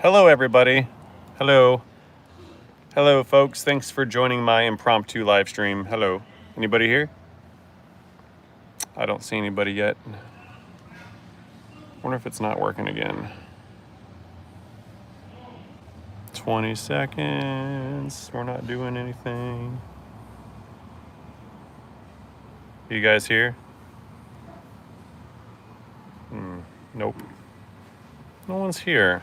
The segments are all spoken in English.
Hello, everybody. Hello. Hello, folks. Thanks for joining my impromptu live stream. Hello. Anybody here? I don't see anybody yet. Wonder if it's not working again. 20 seconds. We're not doing anything. You guys here? Nope. No one's here.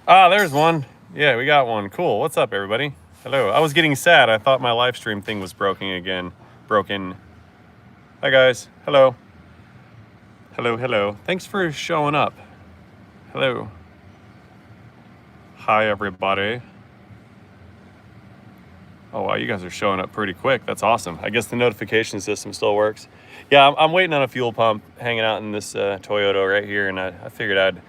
Ah, there's one. Yeah, we got one. Cool. What's up, everybody? Hello. I was getting sad. I thought my live stream thing was broken again. Broken. Hi, guys. Hello. Hello, hello. Thanks for showing up. Hello. Hi, everybody. Oh, wow, you guys are showing up pretty quick. That's awesome. I guess the notification system still works. Yeah, I'm waiting on a fuel pump, hanging out in this Toyota right here, and I figured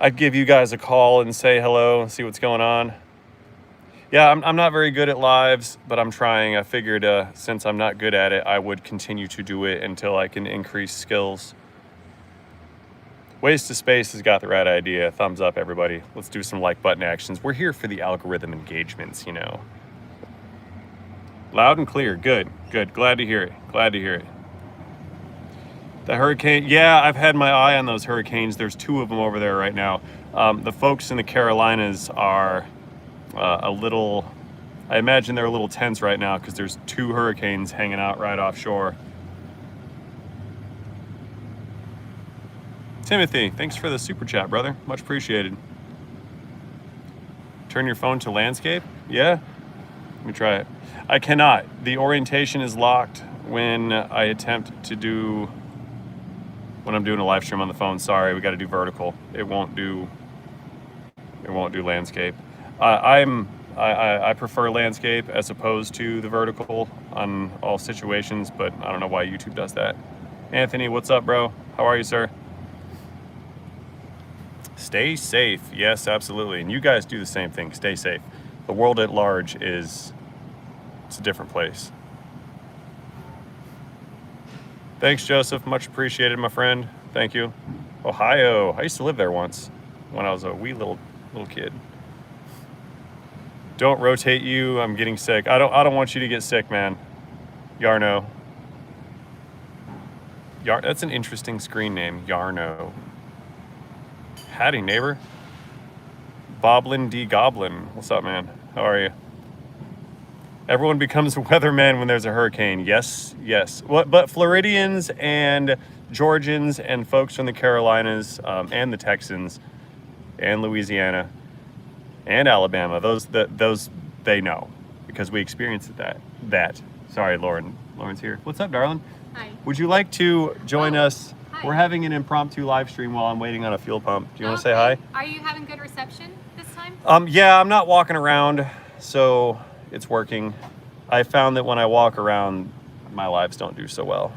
I'd give you guys a call and say hello and see what's going on. Yeah, I'm not very good at lives, but I'm trying. I figured since I'm not good at it, I would continue to do it until I can increase skills. Ways to Space has got the right idea. Thumbs up, everybody. Let's do some like button actions. We're here for the algorithm engagements, you know. Loud and clear. Good, good. Glad to hear it. Glad to hear it. The hurricane, yeah, I've had my eye on those hurricanes. There's two of them over there right now. The folks in the Carolinas are a little, I imagine they're a little tense right now because there's two hurricanes hanging out right offshore. Timothy, thanks for the super chat, brother. Much appreciated. Turn your phone to landscape? Yeah? Let me try it. I cannot. The orientation is locked when I attempt to do, when I'm doing a live stream on the phone. Sorry, we got to do vertical. It won't do landscape. I prefer landscape as opposed to the vertical on all situations, but I don't know why YouTube does that. Anthony, what's up, bro? How are you, sir? Stay safe. Yes, absolutely. And you guys do the same thing. Stay safe. The world at large it's a different place. Thanks, Joseph. Much appreciated, my friend. Thank you. Ohio. I used to live there once when I was a wee little kid. Don't rotate you. I'm getting sick. I don't want you to get sick, man. Yarno. That's an interesting screen name. Yarno. Howdy, neighbor. Boblin D. Goblin. What's up, man? How are you? Everyone becomes a weatherman when there's a hurricane. Yes, yes. But Floridians and Georgians and folks from the Carolinas and the Texans and Louisiana and Alabama, those they know because we experienced that. Sorry, Lauren's here. What's up, darling? Hi. Would you like to join us? Hi. We're having an impromptu live stream while I'm waiting on a fuel pump. Do you want to say hi? Are you having good reception this time? Yeah, I'm not walking around, so it's working. I found that when I walk around, my lives don't do so well.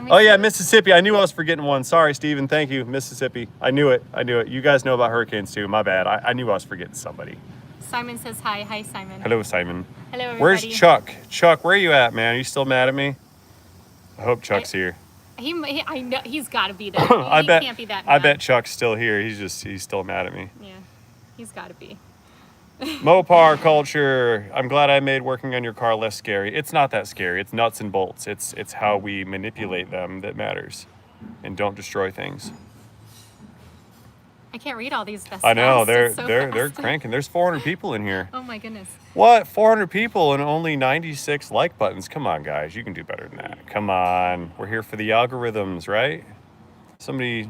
Oh yeah, Mississippi. I knew I was forgetting one. Sorry, Steven. Thank you, Mississippi. I knew it. You guys know about hurricanes too. My bad. I knew I was forgetting somebody. Simon says hi. Hi, Simon. Hello, Simon. Hello, everybody. Where's Chuck? Chuck, where are you at, man? Are you still mad at me? I hope Chuck's here. I know he's got to be there. I bet. Can't be that mad. I bet Chuck's still here. He's still mad at me. Yeah, he's got to be. Mopar culture. I'm glad I made working on your car less scary. It's not that scary. It's nuts and bolts. It's how we manipulate them that matters, and don't destroy things. I can't read all these. I know they're cranking. There's 400 people in here. Oh my goodness. What? 400 people and only 96 like buttons. Come on, guys. You can do better than that. Come on. We're here for the algorithms, right? Somebody.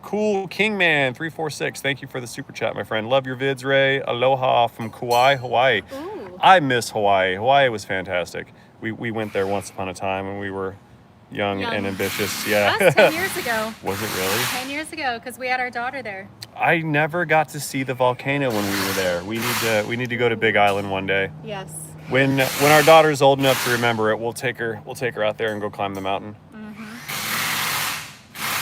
Cool Kingman 346. Thank you for the super chat, my friend. Love your vids, Ray. Aloha from Kauai, Hawaii. Ooh. I miss Hawaii. Hawaii was fantastic. We went there once upon a time when we were young. And ambitious. Yeah. That was 10 years ago. Was it really? 10 years ago, because we had our daughter there. I never got to see the volcano when we were there. We need to go to Big Island one day. Yes. When our daughter's old enough to remember it, we'll take her out there and go climb the mountain.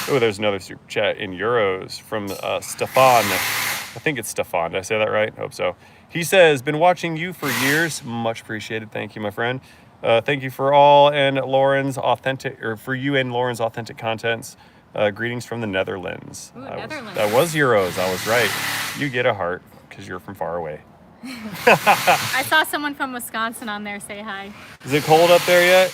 Oh, there's another super chat in euros from Stefan. I think it's Stefan. Did I say that right? Hope so. He says, been watching you for years. Much appreciated. Thank you, my friend. Thank you for all and Lauren's authentic, or for you and Lauren's authentic contents. Greetings from the Netherlands. Ooh, Netherlands. That was Euros. I was right. You get a heart because you're from far away. I saw someone from Wisconsin on there say hi. Is it cold up there yet?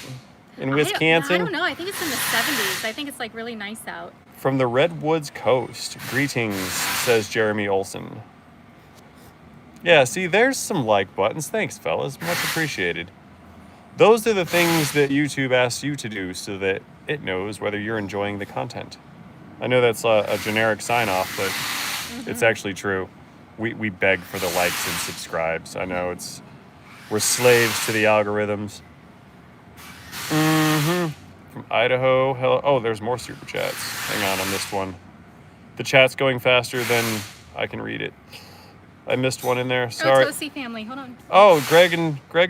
In I Wisconsin? don't know. I think it's in the 70s. I think it's like really nice out. From the Redwoods Coast. Greetings, says Jeremy Olson. Yeah, see, there's some like buttons. Thanks, fellas. Much appreciated. Those are the things that YouTube asks you to do so that it knows whether you're enjoying the content. I know that's a generic sign-off, but it's actually true. We beg for the likes and subscribes. I know we're slaves to the algorithms. From Idaho. Hello. Oh, there's more super chats. Hang on missed one. The chat's going faster than I can read it. I missed one in there. Sorry. Oh, Tosi family. Hold on. Oh, Greg's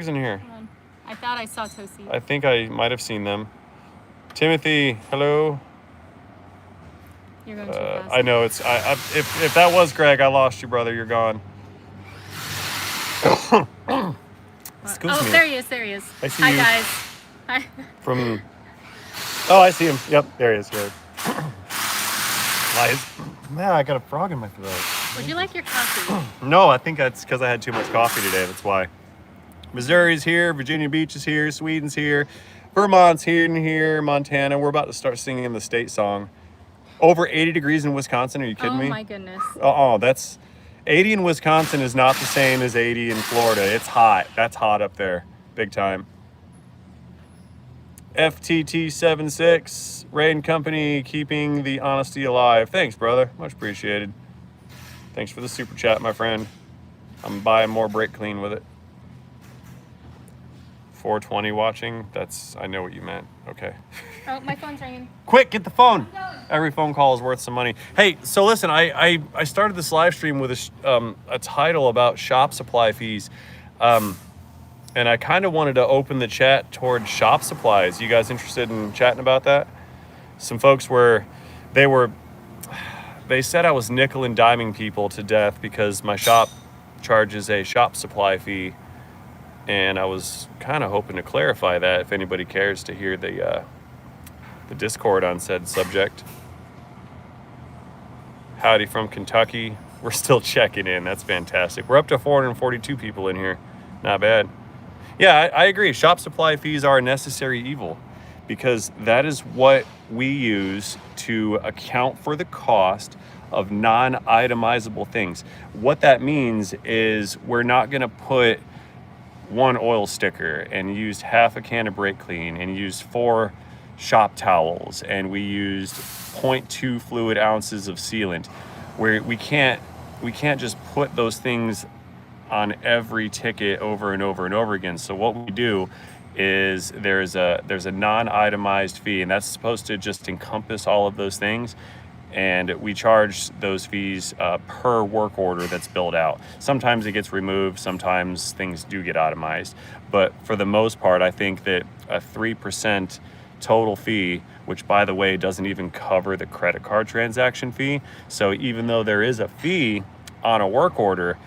in here. Hold on. I thought I saw Tosi. I think I might have seen them. Timothy, hello. You're going too fast. I know it's. If that was Greg, I lost you, brother. You're gone. Excuse me. There he is. There he is. I see Hi, you. guys. Hi. From. Oh, I see him. Yep, there he is. Good. Man, I got a frog in my throat. Would you like your coffee? No, I think that's because I had too much coffee today. That's why. Missouri's here. Virginia Beach is here. Sweden's here. Vermont's here. Montana. We're about to start singing the state song. Over 80 degrees in Wisconsin. Are you kidding me? Oh my goodness. That's 80 in Wisconsin is not the same as 80 in Florida. It's hot. That's hot up there. Big time. FTT76, Ray and Company, keeping the honesty alive. Thanks, brother. Much appreciated. Thanks for the super chat, my friend. I'm buying more brake clean with it. 420 watching. I know what you meant. Okay. Oh, my phone's ringing. Quick, get the phone. Every phone call is worth some money. Hey, so listen, I started this live stream with a title about shop supply fees. And I kind of wanted to open the chat towards shop supplies. You guys interested in chatting about that? Some folks they said I was nickel and diming people to death because my shop charges a shop supply fee. And I was kind of hoping to clarify that if anybody cares to hear the Discord on said subject. Howdy from Kentucky. We're still checking in. That's fantastic. We're up to 442 people in here. Not bad. Yeah, I agree. Shop supply fees are a necessary evil because that is what we use to account for the cost of non-itemizable things. What that means is we're not going to put one oil sticker and used half a can of brake clean and used 4 shop towels and we used 0.2 fluid ounces of sealant, where we can't just put those things on every ticket over and over and over again. So what we do is there's a non-itemized fee, and that's supposed to just encompass all of those things. And we charge those fees per work order that's billed out. Sometimes it gets removed, sometimes things do get itemized. But for the most part, I think that a 3% total fee, which by the way doesn't even cover the credit card transaction fee. So even though there is a fee on a work order,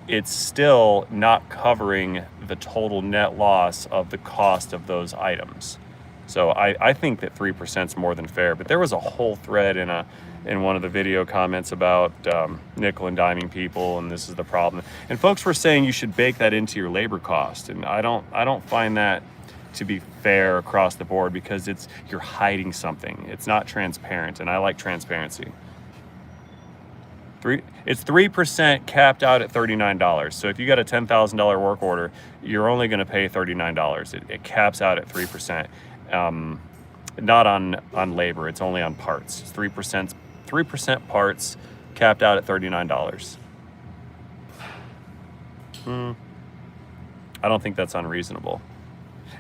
it's still not covering the total net loss of the cost of those items. So I think that 3% is more than fair. But there was a whole thread in one of the video comments about nickel and diming people, and this is the problem. And folks were saying you should bake that into your labor cost, and I don't find that to be fair across the board because you're hiding something. It's not transparent, and I like transparency. It's 3% capped out at $39. So if you got a $10,000 work order, you're only going to pay $39. It caps out at 3%. Not on labor. It's only on parts. It's 3% parts capped out at $39. I don't think that's unreasonable.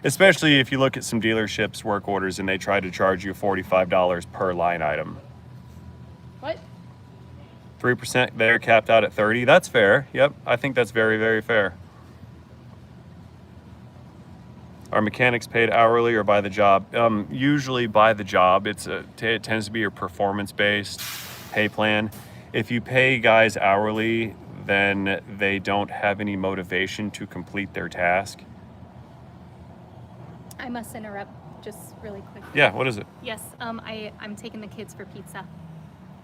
Especially if you look at some dealerships' work orders and they try to charge you $45 per line item. What? 3% there, capped out at 30. That's fair. Yep, I think that's very, very fair. Are mechanics paid hourly or by the job? Usually by the job. It tends to be a performance-based pay plan. If you pay guys hourly, then they don't have any motivation to complete their task. I must interrupt just really quick. Yeah, what is it? Yes, I'm taking the kids for pizza.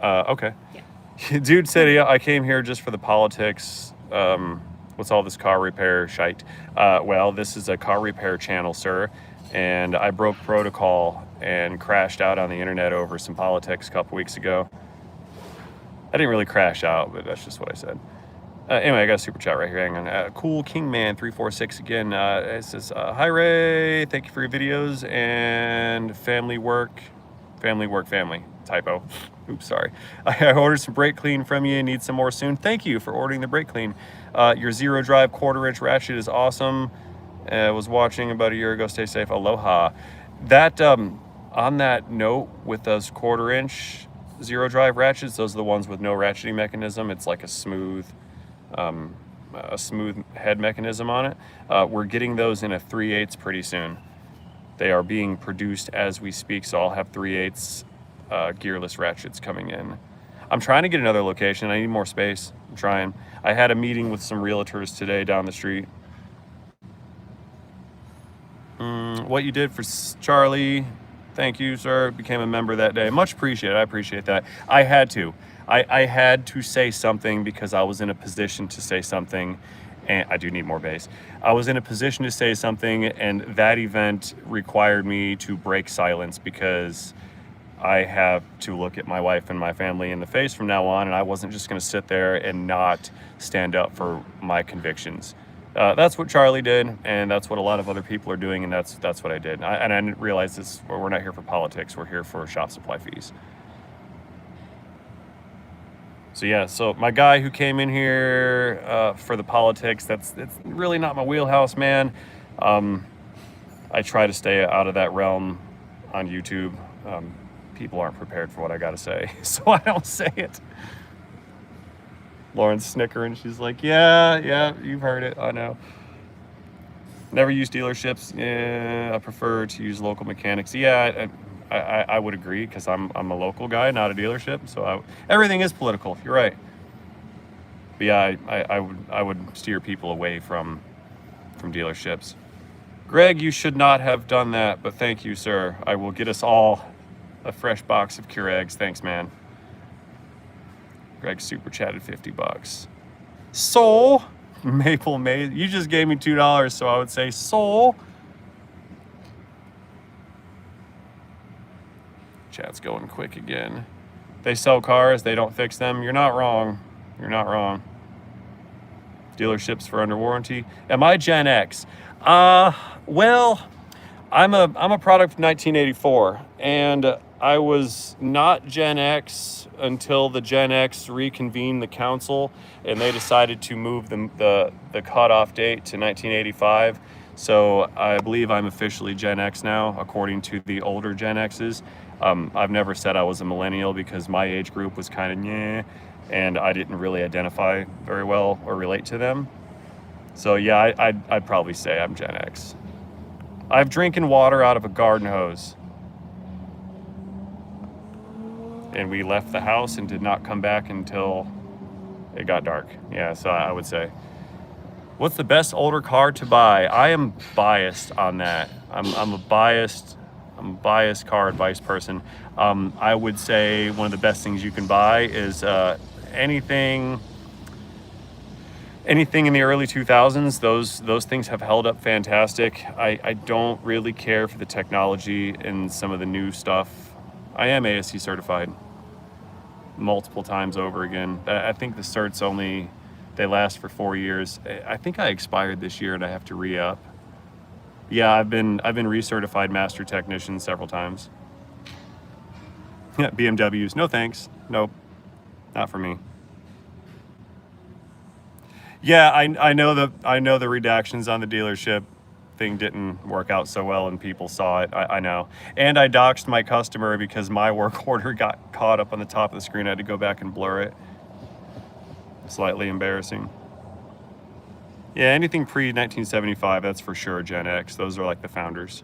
Okay. Yeah. Dude said, yeah, I came here just for the politics. What's all this car repair shite? Well, this is a car repair channel, sir. And I broke protocol and crashed out on the internet over some politics a couple weeks ago. I didn't really crash out, but that's just what I said. Anyway, I got a super chat right here. Hang on. Cool Kingman 346 again. It says, "Hi Ray, thank you for your videos and family typo. Oops, sorry. I ordered some brake clean from you. Need some more soon. Thank you for ordering the brake clean. Your zero drive 1/4" ratchet is awesome. Was watching about a year ago. Stay safe. Aloha. That on that note, with those 1/4" zero drive ratchets, those are the ones with no ratcheting mechanism. It's like a smooth head mechanism on it. We're getting those in a 3/8 pretty soon. They are being produced as we speak, so I'll have 3/8 gearless ratchets coming in. I'm trying to get another location. I need more space. I'm trying. I had a meeting with some realtors today down the street. What you did for Charlie, thank you, sir. Became a member that day. Much appreciated. I appreciate that. I had to. I had to say something because I was in a position to say something, and I do need more base. I was in a position to say something, and that event required me to break silence because I have to look at my wife and my family in the face from now on, and I wasn't just going to sit there and not stand up for my convictions. That's what Charlie did, and that's what a lot of other people are doing, and that's what I did. And I didn't realize this. We're not here for politics. We're here for shop supply fees. So yeah, so my guy who came in here for the politics, it's really not my wheelhouse, man. I try to stay out of that realm on YouTube. People aren't prepared for what I gotta say, so I don't say it. Lauren's snickering. She's like, yeah, you've heard it. I know. Never use dealerships. Yeah, I prefer to use local mechanics. Yeah, I would agree because I'm a local guy, not a dealership. So everything is political. You're right. But yeah, I would steer people away from dealerships. Greg, you should not have done that, but thank you, sir. I will get us all a fresh box of Keurigs. Thanks, man. Greg super chatted $50. Soul Maple Maze. You just gave me $2, so I would say soul. Chat's going quick again. They sell cars, they don't fix them. You're not wrong. You're not wrong. Dealerships for under warranty. Am I Gen X? Well, I'm a product of 1984, and I was not Gen X until the Gen X reconvened the council, and they decided to move the cutoff date to 1985. So I believe I'm officially Gen X now, according to the older Gen X's. I've never said I was a millennial because my age group was kind of nyeh, and I didn't really identify very well or relate to them. So yeah, I'd probably say I'm Gen X. I've drinking water out of a garden hose. And we left the house and did not come back until it got dark. Yeah, so I would say. What's the best older car to buy? I am biased on that. I'm a biased car advice person. I would say one of the best things you can buy is anything in the early 2000s. Those things have held up fantastic. I don't really care for the technology and some of the new stuff. I am ASC certified multiple times over again. I think the certs they last for 4 years. I think I expired this year and I have to re-up. Yeah, I've been recertified master technician several times. Yeah, BMWs, no thanks. Nope, not for me. Yeah, I know the redactions on the dealership thing didn't work out so well and people saw it. I know. And I doxed my customer because my work order got caught up on the top of the screen. I had to go back and blur it. Slightly embarrassing. Yeah, anything pre-1975, that's for sure Gen X. Those are like the founders.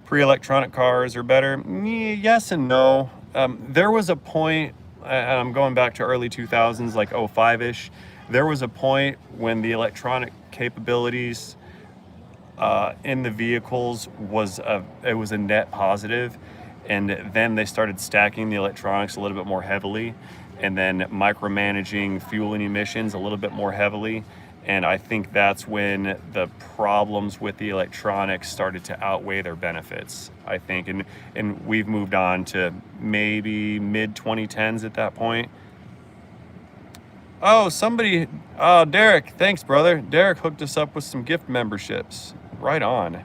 Pre-electronic cars are better? Yes and no. There was a point, and I'm going back to early 2000s, like 05-ish. There was a point when the electronic capabilities in the vehicles was it was a net positive, and then they started stacking the electronics a little bit more heavily, and then micromanaging fuel and emissions a little bit more heavily. And I think that's when the problems with the electronics started to outweigh their benefits, I think. And we've moved on to maybe mid 2010s at that point. Oh, Derek, thanks, brother. Derek hooked us up with some gift memberships. Right on.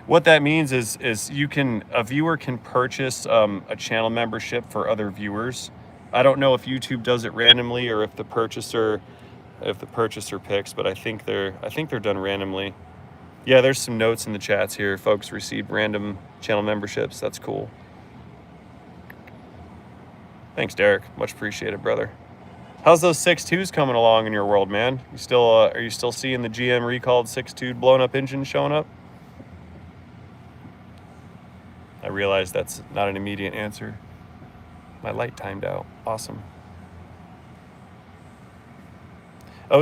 What that means is a viewer can purchase a channel membership for other viewers. I don't know if YouTube does it randomly or if the purchaser picks, but I think they're done randomly. Yeah, there's some notes in the chats here. Folks received random channel memberships. That's cool. Thanks, Derek. Much appreciated, brother. How's those 6.2s coming along in your world, man? Are you still seeing the GM recalled 6.2 blown up engine showing up? I realize that's not an immediate answer. My light timed out. Awesome.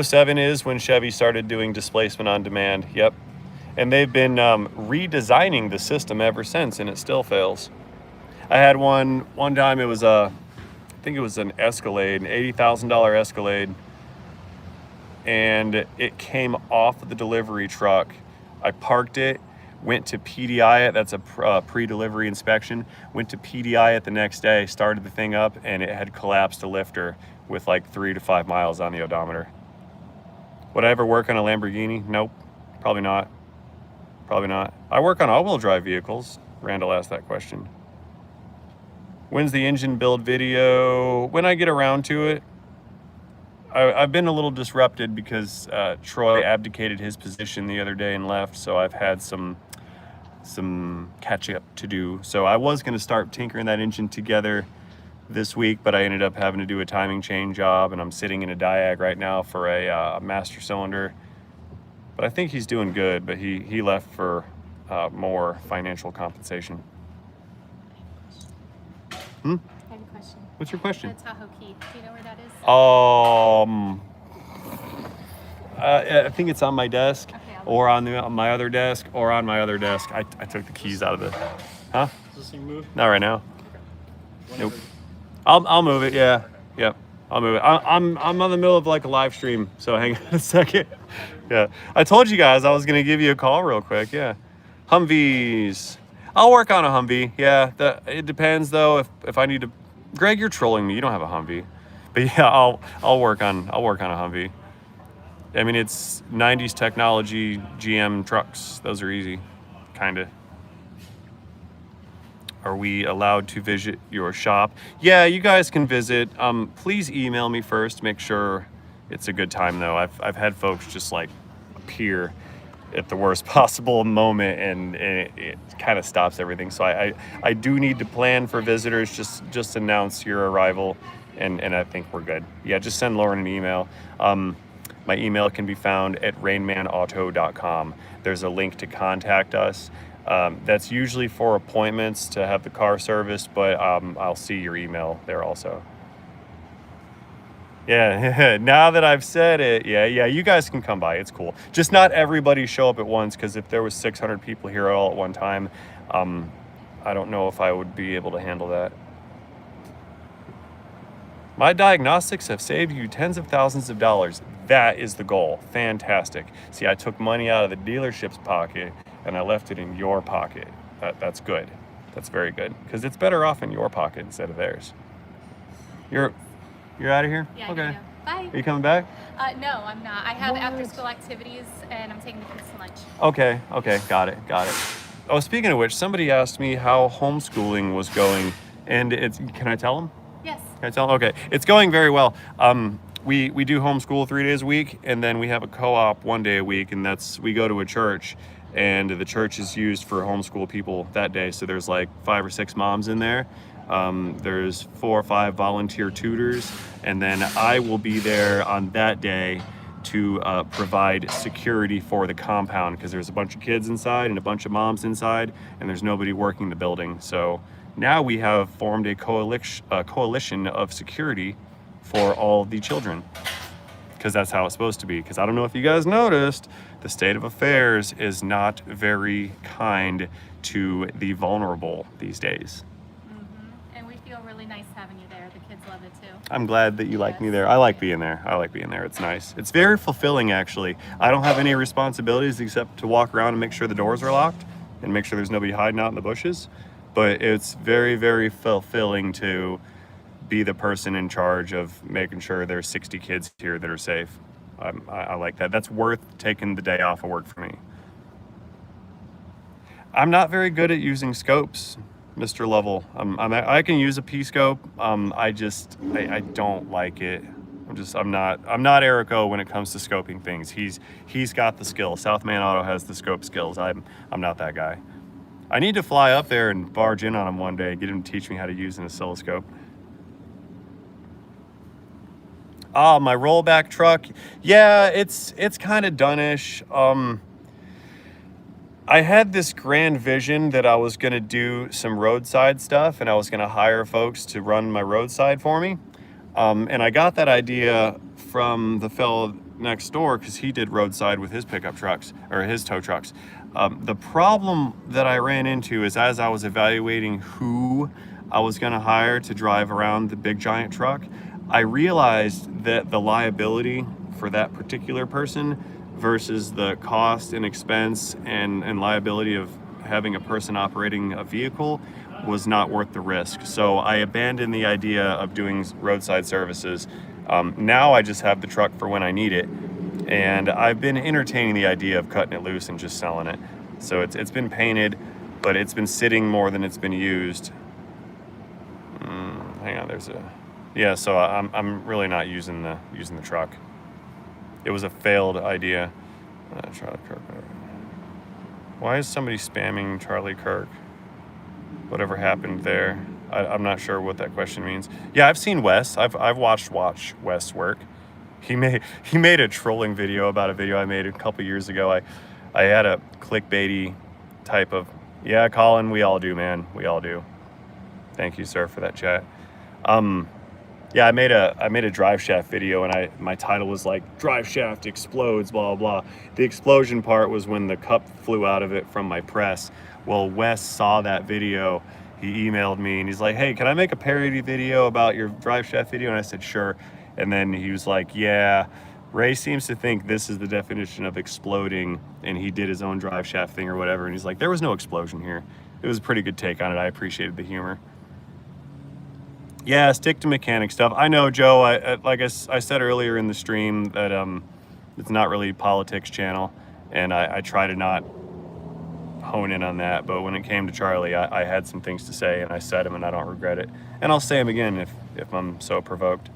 07 is when Chevy started doing displacement on demand. Yep. And they've been redesigning the system ever since, and it still fails. I had one time, it was I think it was an Escalade, an $80,000 Escalade, and it came off the delivery truck. I parked it, went to PDI it, that's a pre-delivery inspection, went to PDI it the next day, started the thing up, and it had collapsed a lifter with like 3 to 5 miles on the odometer. Would I ever work on a Lamborghini? Nope, probably not. Probably not. I work on all-wheel drive vehicles. Randall asked that question. When's the engine build video? When I get around to it. I've been a little disrupted because Troy abdicated his position the other day and left, so I've had some catch up to do. So I was going to start tinkering that engine together this week, but I ended up having to do a timing chain job, and I'm sitting in a diag right now for a master cylinder. But I think he's doing good, but he left for more financial compensation. I have a question. What's your question? The Tahoe key. Do you know where that is? I think it's on my desk, okay, or on my other desk, or on my other desk. I took the keys out of the. Huh? Does this thing move? Not right now. Okay. Nope. I'll move it. Yeah. Yep. I'll move it. I'm on the middle of like a live stream, so hang on a second. Yeah. I told you guys I was gonna give you a call real quick. Yeah. Humvees. I'll work on a Humvee. Yeah. It depends though if I need to. Greg, you're trolling me. You don't have a Humvee. But yeah, I'll work on a Humvee. I mean, it's 90s technology GM trucks. Those are easy, kinda. Are we allowed to visit your shop? Yeah, you guys can visit. Please email me first. Make sure it's a good time though. I've had folks just like appear at the worst possible moment, and it kind of stops everything. So I do need to plan for visitors. Just announce your arrival, and I think we're good. Yeah, just send Lauren an email. My email can be found at rainmanauto.com. There's a link to contact us. That's usually for appointments to have the car serviced, but I'll see your email there also. Yeah, now that I've said it, yeah, you guys can come by. It's cool. Just not everybody show up at once, because if there was 600 people here all at one time, I don't know if I would be able to handle that. My diagnostics have saved you tens of thousands of dollars. That is the goal. Fantastic. See, I took money out of the dealership's pocket and I left it in your pocket. That's good. That's very good, because it's better off in your pocket instead of theirs. You're out of here? Yeah, okay. Bye. Are you coming back? No, I'm not. I have after-school activities, and I'm taking the kids to lunch. Okay. Got it. Oh, speaking of which, somebody asked me how homeschooling was going, and can I tell them? Yes. Can I tell them? Okay. It's going very well. We do homeschool 3 days a week, and then we have a co-op 1 day a week, and we go to a church, and the church is used for homeschool people that day. So there's like 5 or 6 moms in there. There's 4 or 5 volunteer tutors, and then I will be there on that day to provide security for the compound, because there's a bunch of kids inside and a bunch of moms inside, and there's nobody working the building. So now we have formed a coalition of security for all the children, because that's how it's supposed to be. Because I don't know if you guys noticed, The state of affairs is not very kind to the vulnerable these days. And we feel really nice having you there. The kids love it too. I'm glad that you like me there. I like being there. I like being there. It's nice. It's very fulfilling, actually. I don't have any responsibilities except to walk around and make sure the doors are locked and make sure there's nobody hiding out in the bushes. But it's very, very fulfilling to be the person in charge of making sure there's 60 kids here that are safe. I like that. That's worth taking the day off of work for me. I'm not very good at using scopes, Mr. Lovell. I can use a P-scope. I don't like it. I'm not Erico when it comes to scoping things. He's got the skill. Southman Auto has the scope skills. I'm not that guy. I need to fly up there and barge in on him one day, get him to teach me how to use an oscilloscope. My rollback truck. Yeah, it's kind of done-ish. I had this grand vision that I was gonna do some roadside stuff and I was gonna hire folks to run my roadside for me. And I got that idea from the fellow next door because he did roadside with his pickup trucks or his tow trucks. The problem that I ran into is as I was evaluating who I was gonna hire to drive around the big giant truck, I realized that the liability for that particular person versus the cost and expense and liability of having a person operating a vehicle was not worth the risk. So I abandoned the idea of doing roadside services. Now I just have the truck for when I need it. And I've been entertaining the idea of cutting it loose and just selling it. So it's been painted, but it's been sitting more than it's been used. Hang on, yeah, so I'm really not using the truck. It was a failed idea. Charlie Kirk. Why is somebody spamming Charlie Kirk? Whatever happened there? I'm not sure what that question means. Yeah, I've seen Wes. I've watched Wes work. He made a trolling video about a video I made a couple years ago. I had a clickbaity type of, yeah, Colin, we all do, man. We all do. Thank you, sir, for that chat. Yeah, I made a drive shaft video and my title was like drive shaft explodes, blah, blah, blah. The explosion part was when the cup flew out of it from my press. Well, Wes saw that video. He emailed me and he's like, hey, can I make a parody video about your drive shaft video? And I said, sure. And then he was like, yeah, Ray seems to think this is the definition of exploding. And he did his own drive shaft thing or whatever. And he's like, there was no explosion here. It was a pretty good take on it. I appreciated the humor. Yeah, stick to mechanic stuff. I know, Joe, like I said earlier in the stream that it's not really a politics channel, and I try to not hone in on that, but when it came to Charlie, I had some things to say, and I said them, and I don't regret it. And I'll say them again if I'm so provoked.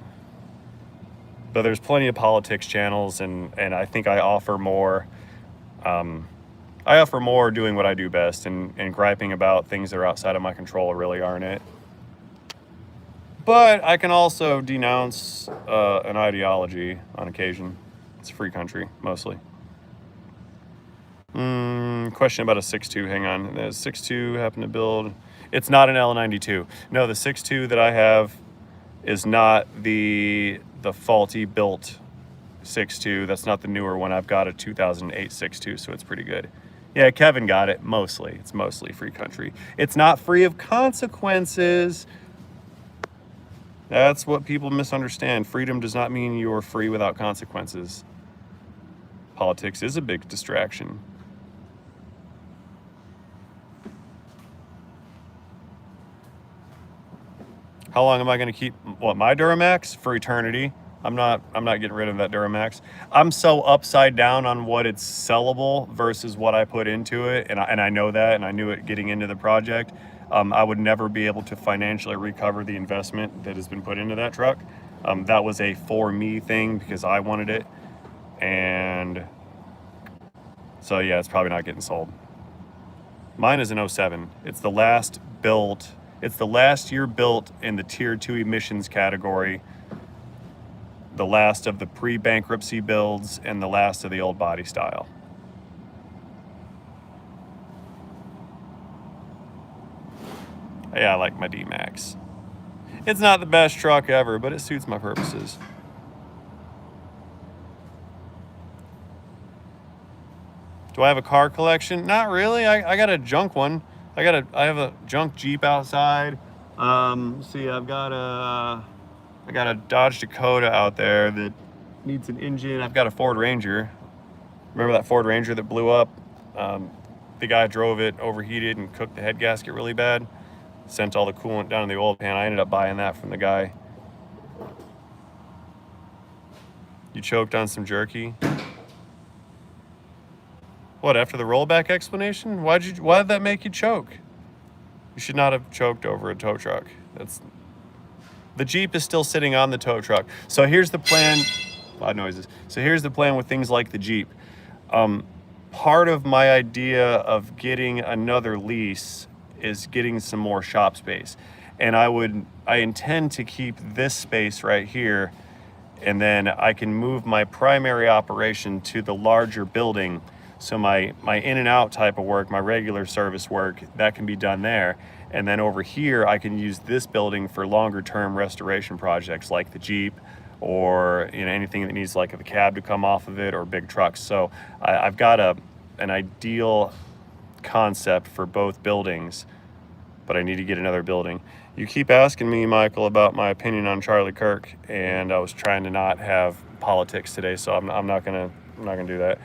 But there's plenty of politics channels, and I think I offer more doing what I do best, and griping about things that are outside of my control really aren't it. But I can also denounce an ideology on occasion. It's a free country, mostly. Question about a 6.2, hang on. The 6.2 happened to build, it's not an L92. No, the 6.2 that I have is not the faulty built 6.2. That's not the newer one. I've got a 2008 6.2, so it's pretty good. Yeah, Kevin got it, mostly. It's mostly free country. It's not free of consequences. That's what people misunderstand. Freedom does not mean you're free without consequences. Politics is a big distraction. How long am I going to keep my Duramax? For eternity. I'm not getting rid of that Duramax. I'm so upside down on what it's sellable versus what I put into it, and I know that, and I knew it getting into the project. I would never be able to financially recover the investment that has been put into that truck. That was a for me thing because I wanted it. And so yeah, it's probably not getting sold. Mine is an 07. It's the last built. It's the last year built in the tier 2 emissions category. The last of the pre-bankruptcy builds and the last of the old body style. Yeah, I like my D-Max. It's not the best truck ever, but it suits my purposes. Do I have a car collection? Not really. I got a junk one. I have a junk Jeep outside. See, I got a Dodge Dakota out there that needs an engine. I've got a Ford Ranger. Remember that Ford Ranger that blew up? The guy drove it, overheated, and cooked the head gasket really bad. Sent all the coolant down in the oil pan. I ended up buying that from the guy. You choked on some jerky? What, after the rollback explanation? Why did that make you choke? You should not have choked over a tow truck. The Jeep is still sitting on the tow truck. So here's the plan. Loud noises. So here's the plan with things like the Jeep. Part of my idea of getting another lease is getting some more shop space. And I intend to keep this space right here, and then I can move my primary operation to the larger building. So my in and out type of work, my regular service work, that can be done there. And then over here, I can use this building for longer term restoration projects like the Jeep, or anything that needs like a cab to come off of it, or big trucks. So I've got an ideal concept for both buildings, but I need to get another building. You keep asking me, Michael, about my opinion on Charlie Kirk, and I was trying to not have politics today, so I'm not gonna do that.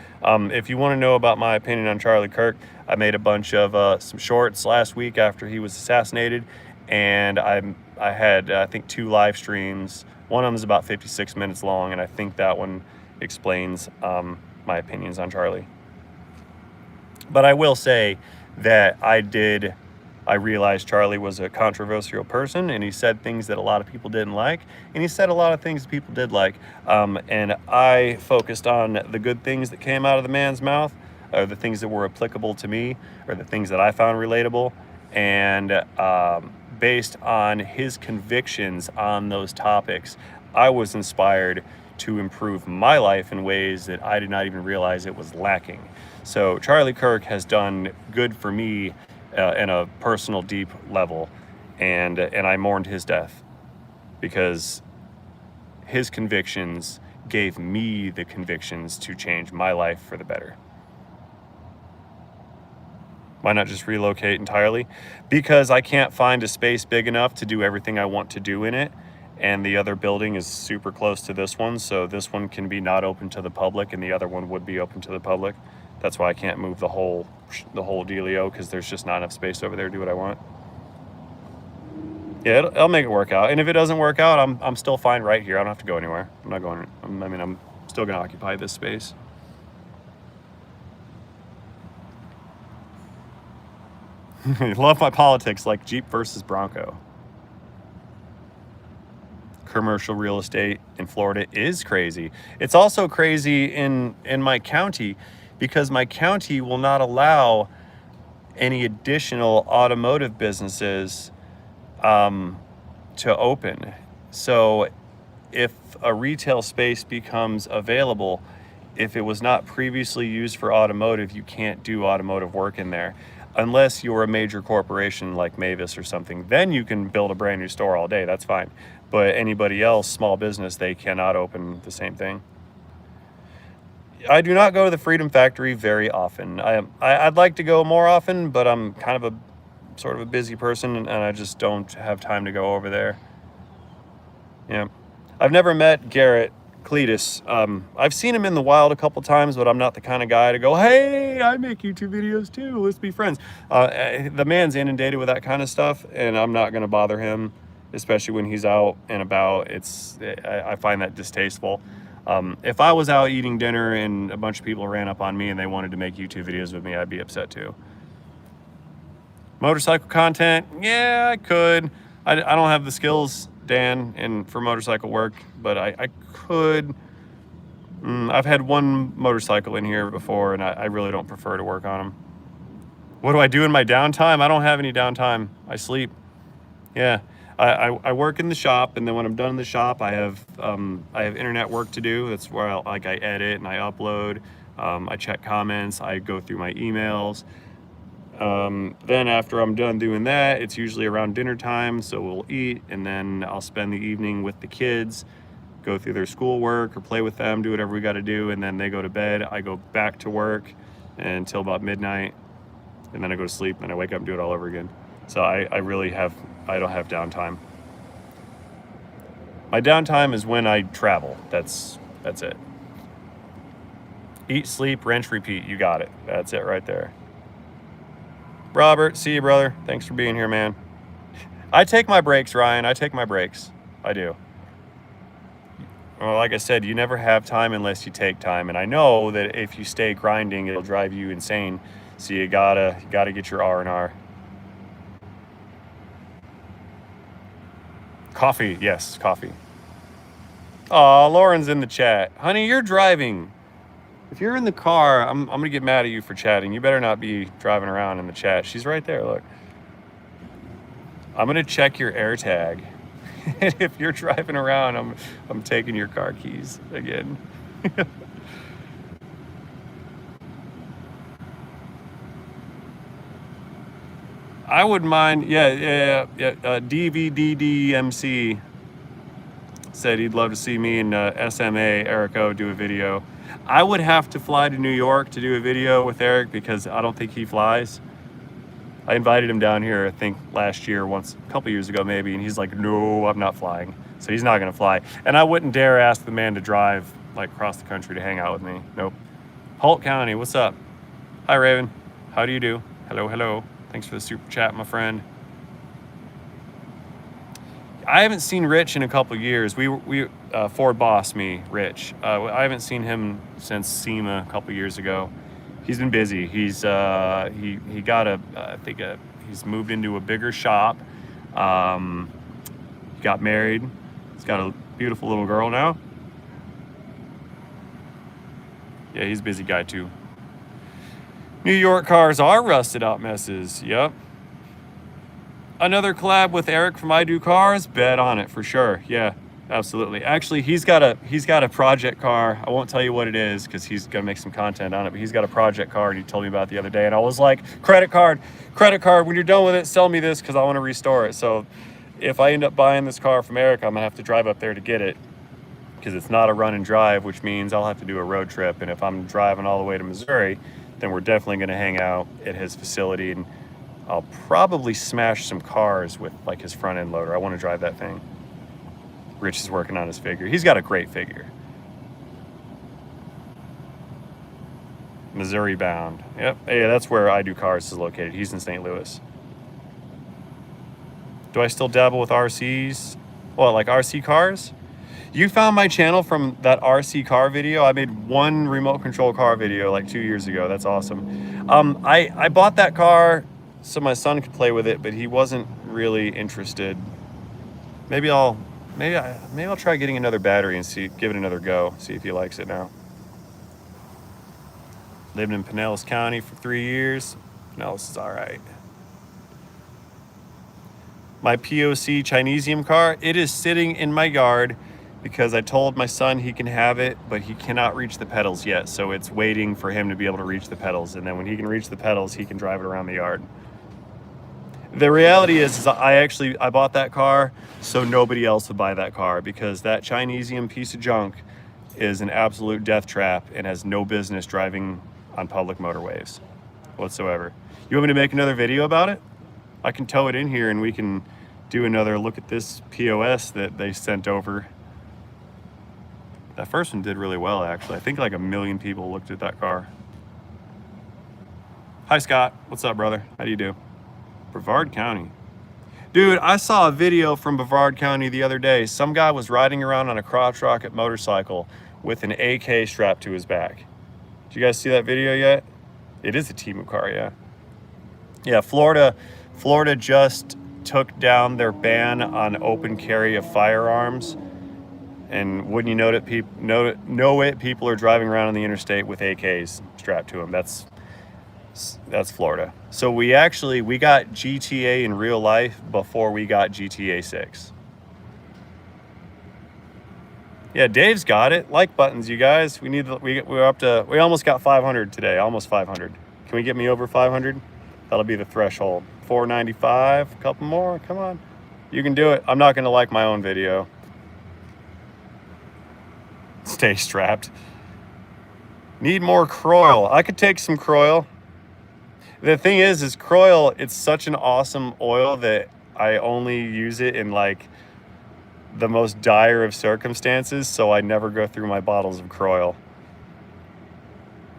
If you want to know about my opinion on Charlie Kirk, I made a bunch of some shorts last week after he was assassinated, and I had I think 2 live streams. One of them is about 56 minutes long, and I think that one explains my opinions on Charlie. But I will say that I realized Charlie was a controversial person, and he said things that a lot of people didn't like, and he said a lot of things that people did like. And I focused on the good things that came out of the man's mouth, or the things that were applicable to me, or the things that I found relatable. And based on his convictions on those topics, I was inspired to improve my life in ways that I did not even realize it was lacking. So Charlie Kirk has done good for me in a personal, deep level, and I mourned his death because his convictions gave me the convictions to change my life for the better. Why not just relocate entirely? Because I can't find a space big enough to do everything I want to do in it, and the other building is super close to this one, so this one can be not open to the public, and the other one would be open to the public. That's why I can't move the whole dealio, because there's just not enough space over there to do what I want. Yeah, I'll make it work out. And if it doesn't work out, I'm still fine right here. I don't have to go anywhere. I'm not going. I'm still going to occupy this space. Love my politics, like Jeep versus Bronco. Commercial real estate in Florida is crazy. It's also crazy in my county, because my county will not allow any additional automotive businesses to open. So if a retail space becomes available, if it was not previously used for automotive, you can't do automotive work in there. Unless you're a major corporation like Mavis or something, then you can build a brand new store all day, that's fine. But anybody else, small business, they cannot open the same thing. I do not go to the Freedom Factory very often. I'd like to go more often, but I'm kind of a sort of a busy person, and I just don't have time to go over there. Yeah, I've never met Garrett Cletus. I've seen him in the wild a couple times, but I'm not the kind of guy to go, hey, I make YouTube videos too, let's be friends. The man's inundated with that kind of stuff, and I'm not going to bother him, especially when he's out and about. I find that distasteful. If I was out eating dinner and a bunch of people ran up on me and they wanted to make YouTube videos with me, I'd be upset too. Motorcycle content, yeah, I could. I don't have the skills, Dan, for motorcycle work, but I could. I've had one motorcycle in here before, and I really don't prefer to work on them. What do I do in my downtime? I don't have any downtime. I sleep. Yeah. I work in the shop, and then when I'm done in the shop, I have internet work to do. That's where I edit and I upload. I check comments. I go through my emails. Then after I'm done doing that, it's usually around dinner time, so we'll eat, and then I'll spend the evening with the kids, go through their schoolwork or play with them, do whatever we got to do, and then they go to bed. I go back to work, until about midnight, and then I go to sleep, and I wake up and do it all over again. So I don't have downtime. My downtime is when I travel. That's it. Eat, sleep, rinse, repeat. You got it. That's it right there. Robert, see you, brother. Thanks for being here, man. I take my breaks, Ryan. I take my breaks. I do. Well, like I said, you never have time unless you take time. And I know that if you stay grinding, it'll drive you insane. So you gotta get your R&R. Coffee, yes, coffee. Aw, Lauren's in the chat. Honey, you're driving. If you're in the car, I'm gonna get mad at you for chatting. You better not be driving around in the chat. She's right there, look. I'm gonna check your AirTag. And if you're driving around, I'm taking your car keys again. I wouldn't mind, yeah. DVDDMC said he'd love to see me and SMA, Erico, do a video. I would have to fly to New York to do a video with Eric because I don't think he flies. I invited him down here, I think last year, once, a couple years ago maybe, and he's like, no, I'm not flying. So he's not gonna fly. And I wouldn't dare ask the man to drive like across the country to hang out with me. Nope. Holt County, what's up? Hi, Raven. How do you do? Hello, hello. Thanks for the super chat, my friend. I haven't seen Rich in a couple years. We Ford boss me, Rich. I haven't seen him since SEMA a couple years ago. He's been busy. He's he got he's moved into a bigger shop. He got married. He's got a beautiful little girl now. Yeah, he's a busy guy too. New York cars are rusted out messes. Yep. Another collab with Eric from I Do Cars. Bet on it for sure. Yeah, absolutely. Actually, he's got a project car. I won't tell you what it is because he's gonna make some content on it. But he's got a project car, and he told me about it the other day. And I was like, credit card. When you're done with it, sell me this because I want to restore it. So if I end up buying this car from Eric, I'm gonna have to drive up there to get it because it's not a run and drive, which means I'll have to do a road trip. And if I'm driving all the way to Missouri, then we're definitely gonna hang out at his facility, and I'll probably smash some cars with like his front end loader. I want to drive that thing. Rich is working on his figure. He's got a great figure. Missouri bound. Yep. Yeah, that's where I Do Cars is located. He's in St. Louis. Do I still dabble with RCs? Well, like RC cars? You found my channel from that RC car video. I made one remote control car video like 2 years ago. That's awesome. I bought that car so my son could play with it, but he wasn't really interested. Maybe I'll try getting another battery and give it another go, see if he likes it now. Lived in Pinellas County for 3 years. Pinellas is all right. My POC Chinesium car, it is sitting in my yard because I told my son he can have it, but he cannot reach the pedals yet. So it's waiting for him to be able to reach the pedals. And then when he can reach the pedals, he can drive it around the yard. The reality is I bought that car so nobody else would buy that car because that Chinesium piece of junk is an absolute death trap and has no business driving on public motorways whatsoever. You want me to make another video about it? I can tow it in here and we can do another look at this POS that they sent over. That first one did really well, actually. I think like 1 million people looked at that car. Hi, Scott. What's up, brother? How do you do? Brevard County. Dude, I saw a video from Brevard County the other day. Some guy was riding around on a crotch rocket motorcycle with an AK strapped to his back. Did you guys see that video yet? It is a Temu car, yeah. Yeah, Florida just took down their ban on open carry of firearms. And wouldn't you know it, people are driving around on the interstate with AKs strapped to them. That's Florida. So we got GTA in real life before we got GTA 6. Yeah, Dave's got it. Like buttons, you guys. We almost got 500 today. Almost 500. Can we get me over 500? That'll be the threshold. 495. A couple more. Come on. You can do it. I'm not gonna like my own video. Stay strapped. Need more Croil. I could take some Croil. The thing is Croil, it's such an awesome oil that I only use it in like the most dire of circumstances, so I never go through my bottles of Croil.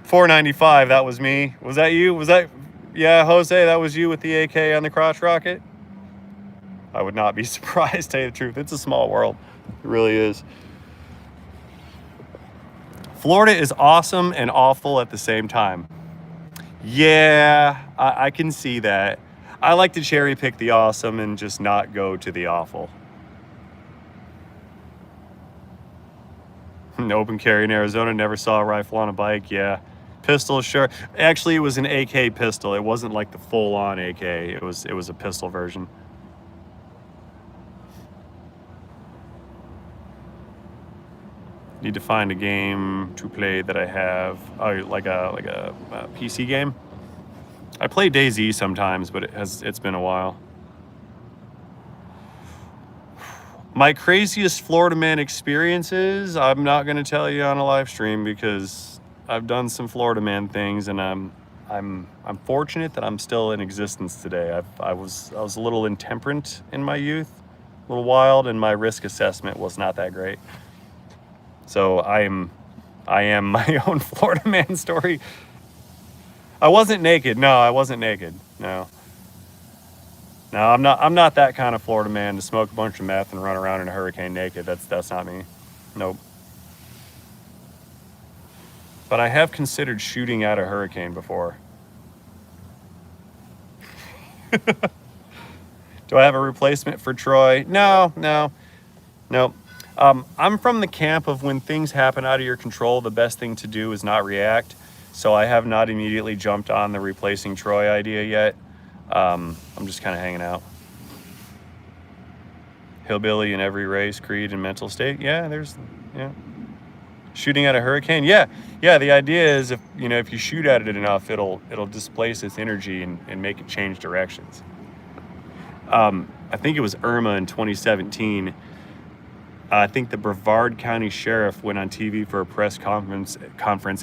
$4.95, that was me. Was that you? Was that, yeah, Jose, that was you with the AK on the crotch rocket? I would not be surprised, to tell you the truth. It's a small world. It really is. Florida is awesome and awful at the same time. Yeah, I can see that. I like to cherry pick the awesome and just not go to the awful. Open carry in Arizona, never saw a rifle on a bike. Yeah, pistol, sure. Actually, it was an AK pistol. It wasn't like the full-on AK. It was a pistol version. Need to find a game to play that I have, like a PC game. I play DayZ sometimes, but it's been a while. My craziest Florida man experiences, I'm not going to tell you on a live stream because I've done some Florida man things, and I'm fortunate that I'm still in existence today. I was a little intemperate in my youth, a little wild, and my risk assessment was not that great. So I am my own Florida man story. I wasn't naked. No, I wasn't naked. No, I'm not that kind of Florida man to smoke a bunch of meth and run around in a hurricane naked. That's not me. Nope. But I have considered shooting at a hurricane before. Do I have a replacement for Troy? No. I'm from the camp of when things happen out of your control, the best thing to do is not react. So I have not immediately jumped on the replacing Troy idea yet. I'm just kind of hanging out. Hillbilly in every race, creed, and mental state. Yeah, shooting at a hurricane. Yeah. The idea is if you shoot at it enough, it'll displace its energy and make it change directions. I think it was Irma in 2017. I think the Brevard County Sheriff went on TV for a press conference,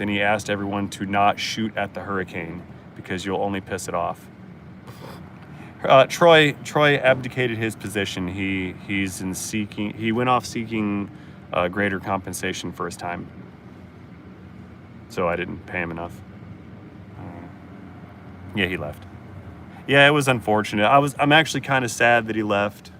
and he asked everyone to not shoot at the hurricane because you'll only piss it off. Troy abdicated his position. He went off seeking greater compensation for his time. So I didn't pay him enough. Yeah, he left. Yeah, it was unfortunate. I'm actually kind of sad that he left.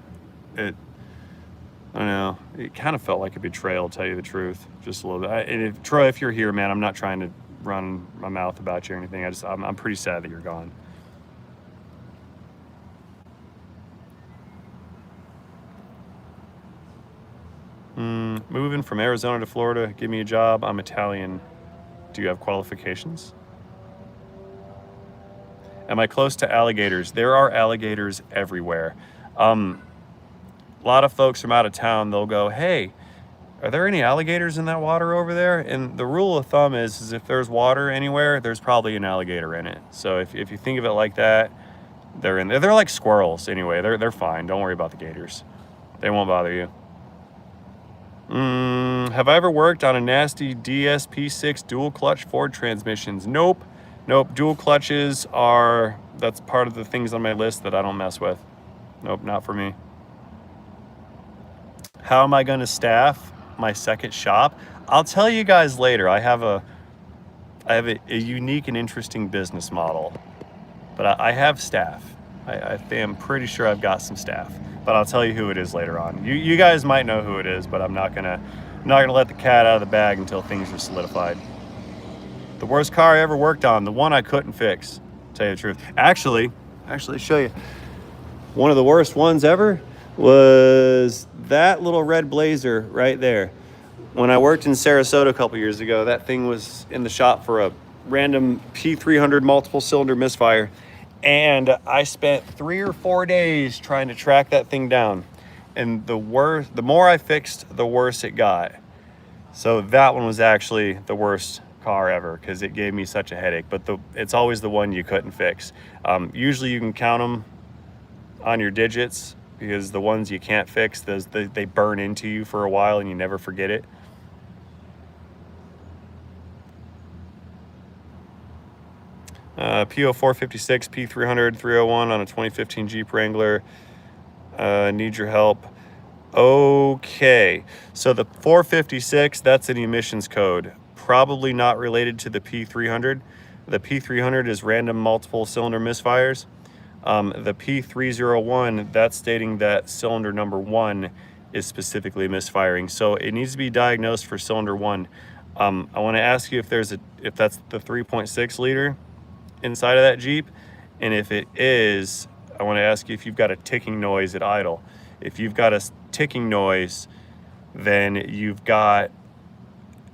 I don't know. It kind of felt like a betrayal, to tell you the truth, just a little bit. Troy, if you're here, man, I'm not trying to run my mouth about you or anything. I'm pretty sad that you're gone. Moving from Arizona to Florida, give me a job. I'm Italian. Do you have qualifications? Am I close to alligators? There are alligators everywhere. A lot of folks from out of town, they'll go, hey, are there any alligators in that water over there? And the rule of thumb is if there's water anywhere, there's probably an alligator in it. So if you think of it like that, they're in there. They're like squirrels anyway. They're fine. Don't worry about the gators. They won't bother you. Have I ever worked on a nasty DSP6 dual clutch Ford transmissions? Nope. Dual clutches that's part of the things on my list that I don't mess with. Nope, not for me. How am I going to staff my second shop? I'll tell you guys later. I have a unique and interesting business model, but I have staff. I am pretty sure I've got some staff, but I'll tell you who it is later on. You guys might know who it is, but I'm not gonna let the cat out of the bag until things are solidified. The worst car I ever worked on, the one I couldn't fix, to tell you the truth. Actually, show you. One of the worst ones ever was that little red Blazer right there. When I worked in Sarasota a couple years ago, that thing was in the shop for a random P300 multiple cylinder misfire. And I spent 3 or 4 days trying to track that thing down. And the more I fixed, the worse it got. So that one was actually the worst car ever because it gave me such a headache. But it's always the one you couldn't fix. Usually you can count them on your digits because the ones you can't fix, they burn into you for a while and you never forget it. PO 456, P300, 301 on a 2015 Jeep Wrangler. Need your help. Okay, so the 456, that's an emissions code. Probably not related to the P300. The P300 is random multiple cylinder misfires. The P301, that's stating that cylinder number 1 is specifically misfiring. So it needs to be diagnosed for cylinder 1. I want to ask you if that's the 3.6 liter inside of that Jeep, and if it is, I want to ask you if you've got a ticking noise at idle. If you've got a ticking noise, then you've got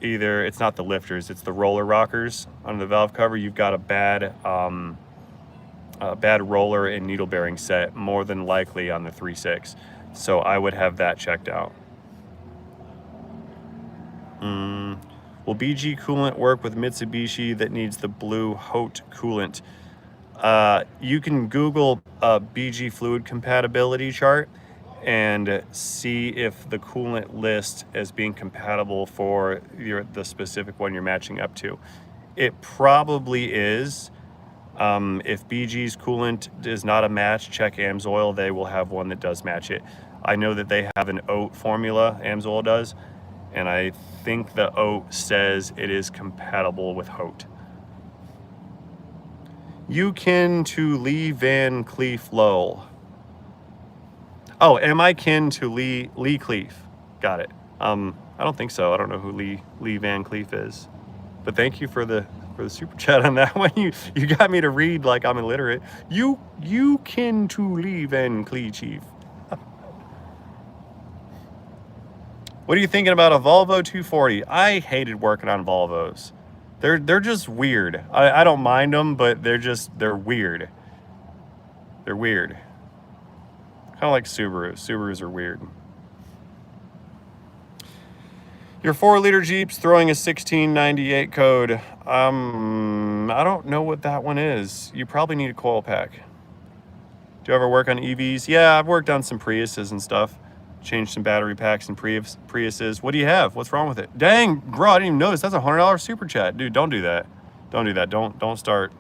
either, it's not the lifters, it's the roller rockers on the valve cover. You've got a bad roller and needle bearing set, more than likely on the 3.6. So I would have that checked out. Will BG coolant work with Mitsubishi that needs the blue HOT coolant? You can Google BG fluid compatibility chart and see if the coolant list as being compatible for the specific one you're matching up to. It probably is. If BG's coolant is not a match, check Amsoil. They will have one that does match it. I know that they have an oat formula, Amsoil does, and I think the oat says it is compatible with HOT. You kin to Lee Van Cleef Lowell. Oh, am I kin to Lee Cleef? Got it. I don't think so. I don't know who Lee Van Cleef is. But thank you for the super chat on that one. You got me to read like I'm illiterate. You kin to Lee Van Cleef. What are you thinking about a Volvo 240? I hated working on Volvos. They're just weird. I don't mind them, but they're weird. They're weird. Kind of like Subarus. Subarus are weird. Your 4-liter Jeep's throwing a 1698 code. I don't know what that one is. You probably need a coil pack. Do you ever work on EVs? Yeah, I've worked on some Priuses and stuff. Changed some battery packs and Priuses. What do you have? What's wrong with it? Dang, bro, I didn't even notice. That's a $100 super chat. Dude, don't do that. Don't do that. Don't start.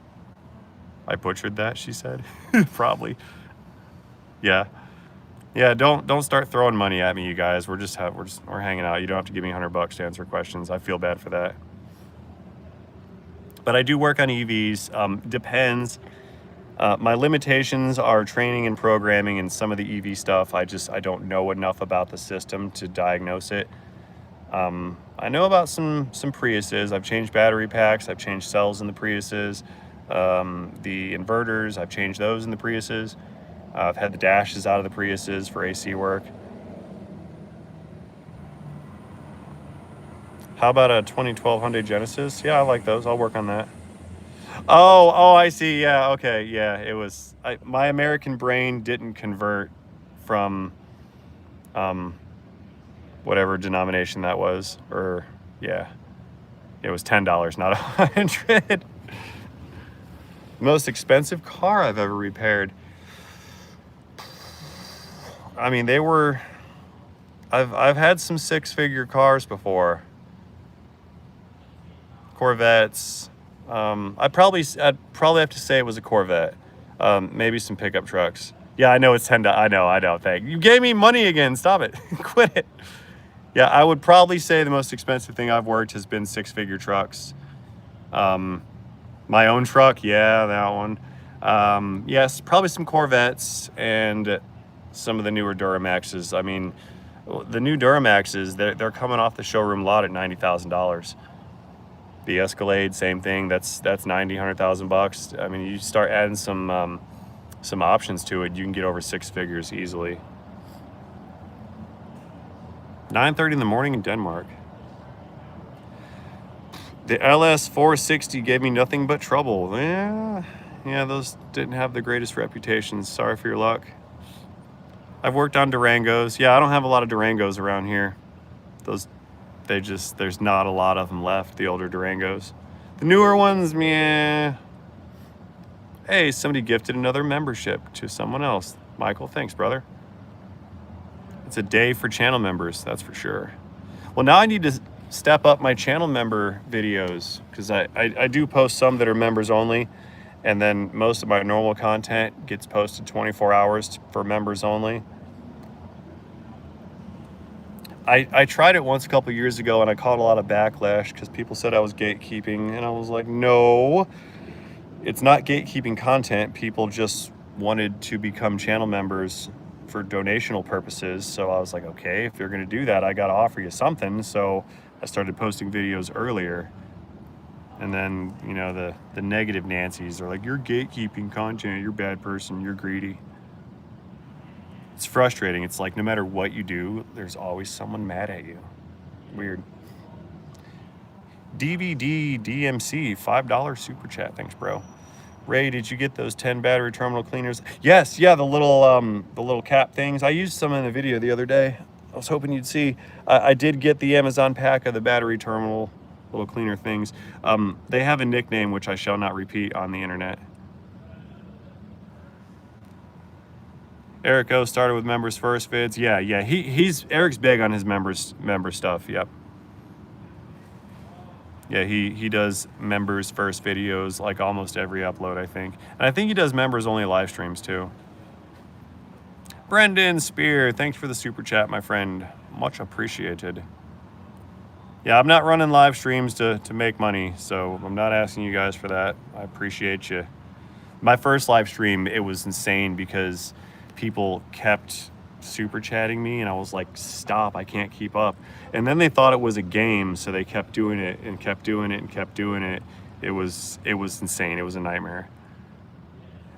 I butchered that, she said. Probably. Yeah. Yeah, don't start throwing money at me, you guys. We're hanging out. You don't have to give me $100 to answer questions. I feel bad for that. But I do work on EVs. Depends. My limitations are training and programming and some of the EV stuff. I don't know enough about the system to diagnose it. I know about some Priuses. I've changed battery packs. I've changed cells in the Priuses. The inverters, I've changed those in the Priuses. I've had the dashes out of the Priuses for AC work. How about a 2012 Hyundai Genesis? Yeah, I like those. I'll work on that. Oh, I see. Yeah, okay. Yeah, it was... my American brain didn't convert from whatever denomination that was. Or, yeah. It was $10, not $100. Most expensive car I've ever repaired. I mean, they were... I've had some 6-figure cars before. Corvettes. I'd probably have to say it was a Corvette. Maybe some pickup trucks. Yeah, I know it's $10. I know. Thank you. You gave me money again. Stop it. Quit it. Yeah, I would probably say the most expensive thing I've worked has been 6-figure trucks. My own truck, yeah, that one. Yes, probably some Corvettes and some of the newer Duramaxes. I mean, the new Duramaxes, they're coming off the showroom lot at $90,000. The Escalade, same thing. That's $90,000-$100,000. I mean, you start adding some options to it, you can get over 6 figures easily. 9:30 in the morning in Denmark. The LS 460 gave me nothing but trouble. Yeah, those didn't have the greatest reputations. Sorry for your luck. I've worked on Durangos. Yeah, I don't have a lot of Durangos around here. There's not a lot of them left, the older Durangos. The newer ones, meh. Hey, somebody gifted another membership to someone else. Michael, thanks, brother. It's a day for channel members, that's for sure. Well, now I need to step up my channel member videos because I do post some that are members only, and then most of my normal content gets posted 24 hours for members only. I tried it once a couple years ago, and I caught a lot of backlash because people said I was gatekeeping, and I was like, no, it's not gatekeeping content. People just wanted to become channel members for donational purposes. So I was like, okay, if you're going to do that, I got to offer you something. So I started posting videos earlier. And then, you know, the negative Nancys are like, you're gatekeeping content, you're a bad person, you're greedy. It's frustrating. It's like no matter what you do, there's always someone mad at you. Weird. DVD DMC, $5 super chat. Thanks, bro. Ray, did you get those 10 battery terminal cleaners? Yes, yeah, the little cap things. I used some in the video the other day. I was hoping you'd see. I did get the Amazon pack of the battery terminal little cleaner things. They have a nickname which I shall not repeat on the internet. Eric O started with members first vids. Yeah, Eric's big on his member stuff. Yep. Yeah, he does members first videos like almost every upload, I think. And I think he does members only live streams too. Brendan Spear, thanks for the super chat, my friend. Much appreciated. Yeah, I'm not running live streams to make money, so I'm not asking you guys for that. I appreciate you. My first live stream, it was insane because people kept super chatting me, and I was like, stop, I can't keep up. And then they thought it was a game, so they kept doing it and kept doing it and kept doing it. It was insane. It was a nightmare.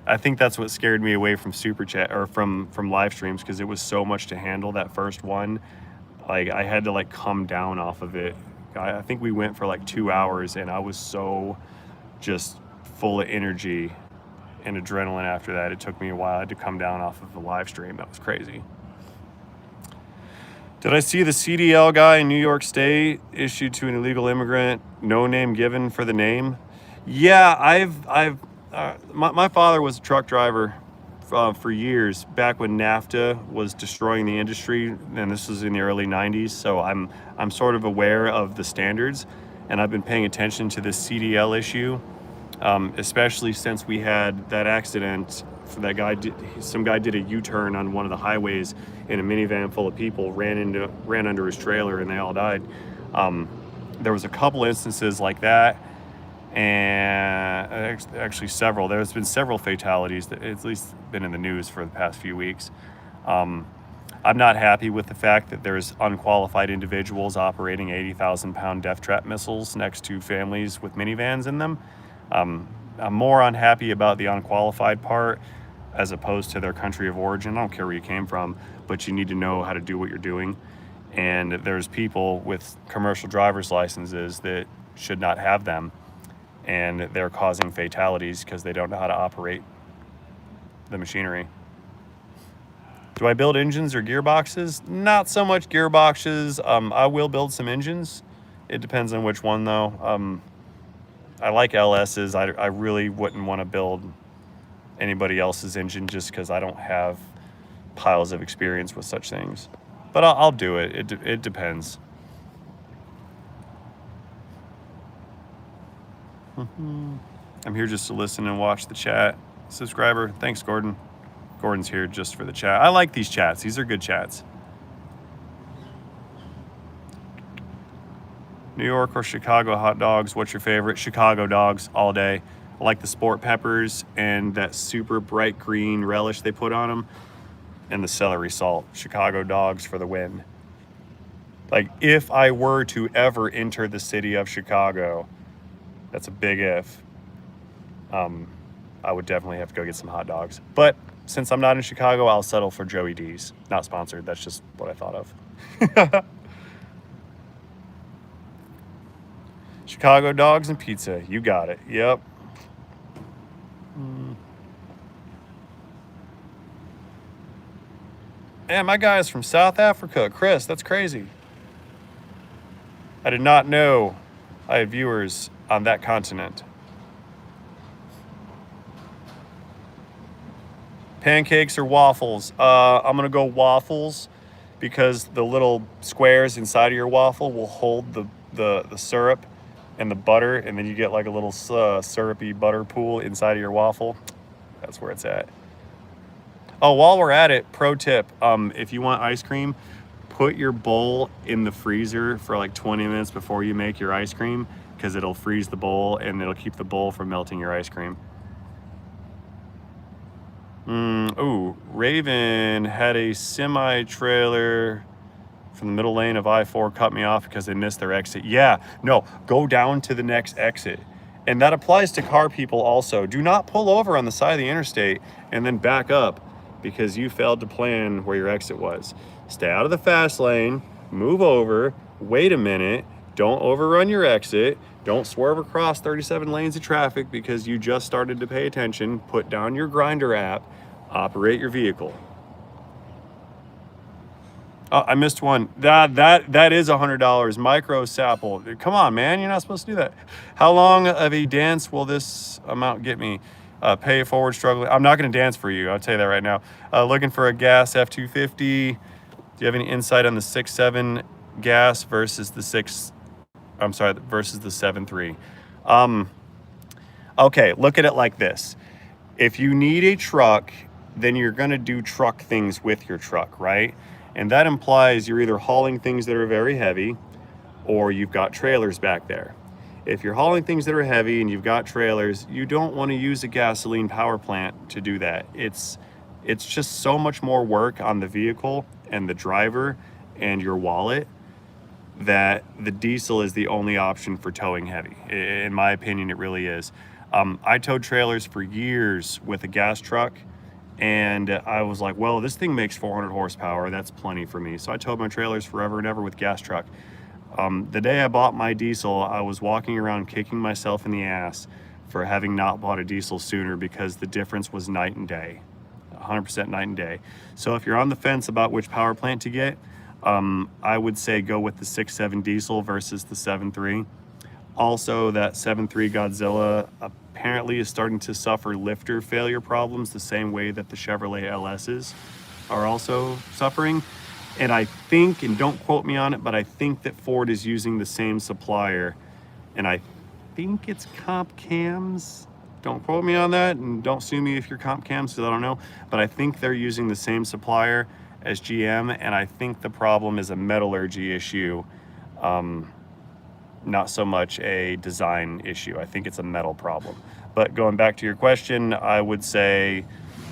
I think that's what scared me away from super chat or from live streams, because it was so much to handle that first one. Like I had to like come down off of it. I think we went for like 2 hours, and I was so just full of energy and adrenaline after that. It took me a while to come down off of the live stream. That was crazy. Did I see the CDL guy in New York State issued to an illegal immigrant, no name given for the name? Yeah, my father was a truck driver for years, back when NAFTA was destroying the industry, and this was in the early 90s. So I'm sort of aware of the standards, and I've been paying attention to this CDL issue. Especially since we had that accident for that guy. Some guy did a U-turn on one of the highways in a minivan full of people, ran under his trailer, and they all died. There was a couple instances like that, and actually several. There's been several fatalities that at least been in the news for the past few weeks. I'm not happy with the fact that there's unqualified individuals operating 80,000-pound death trap missiles next to families with minivans in them. I'm more unhappy about the unqualified part as opposed to their country of origin. I don't care where you came from, but you need to know how to do what you're doing. And there's people with commercial driver's licenses that should not have them, and they're causing fatalities because they don't know how to operate the machinery. Do I build engines or gearboxes? Not so much gearboxes. I will build some engines. It depends on which one though. I like LS's. I really wouldn't want to build anybody else's engine just because I don't have piles of experience with such things. But I'll do it. It depends. I'm here just to listen and watch the chat. Subscriber, thanks, Gordon. Gordon's here just for the chat. I like these chats. These are good chats. New York or Chicago hot dogs, what's your favorite? Chicago dogs all day. I like the sport peppers and that super bright green relish they put on them, and the celery salt. Chicago dogs for the win. Like, if I were to ever enter the city of Chicago, that's a big if, I would definitely have to go get some hot dogs. But since I'm not in Chicago, I'll settle for Joey D's. Not sponsored, that's just what I thought of. Chicago dogs and pizza. You got it. Yep. Man, my guy is from South Africa. Chris, that's crazy. I did not know I had viewers on that continent. Pancakes or waffles? I'm going to go waffles because the little squares inside of your waffle will hold the syrup and the butter, and then you get like a little syrupy butter pool inside of your waffle. That's where it's at. Oh, while we're at it, pro tip, if you want ice cream, put your bowl in the freezer for like 20 minutes before you make your ice cream, because it'll freeze the bowl and it'll keep the bowl from melting your ice cream. Ooh, Raven had a semi-trailer from the middle lane of I-4 cut me off because they missed their exit. Yeah, no, go down to the next exit. And that applies to car people also. Do not pull over on the side of the interstate and then back up because you failed to plan where your exit was. Stay out of the fast lane, move over, wait a minute, don't overrun your exit, don't swerve across 37 lanes of traffic because you just started to pay attention, put down your Grinder app, operate your vehicle. Oh, I missed one. That is $100. Micro Sapple. Come on, man. You're not supposed to do that. How long of a dance will this amount get me? Pay it forward, struggling. I'm not going to dance for you. I'll tell you that right now. Looking for a gas F250. Do you have any insight on the 6.7 gas versus the 7.3? Okay, look at it like this. If you need a truck, then you're going to do truck things with your truck, right? And that implies you're either hauling things that are very heavy or you've got trailers back there. If you're hauling things that are heavy and you've got trailers, you don't want to use a gasoline power plant to do that. It's just so much more work on the vehicle and the driver and your wallet that the diesel is the only option for towing heavy. In my opinion, it really is. I towed trailers for years with a gas truck, and I was like, well, this thing makes 400 horsepower. That's plenty for me. So I towed my trailers forever and ever with gas truck. The day I bought my diesel, I was walking around kicking myself in the ass for having not bought a diesel sooner because the difference was night and day, 100% night and day. So if you're on the fence about which power plant to get, I would say go with the 6.7 diesel versus the 7.3. Also, that 7.3 Godzilla apparently is starting to suffer lifter failure problems the same way that the Chevrolet LSs are also suffering. And I think, and don't quote me on it, but I think that Ford is using the same supplier. And I think it's Comp Cams. Don't quote me on that, and don't sue me if you're Comp Cams, because I don't know. But I think they're using the same supplier as GM, and I think the problem is a metallurgy issue, not so much a design issue. I think it's a metal problem. But going back to your question, I would say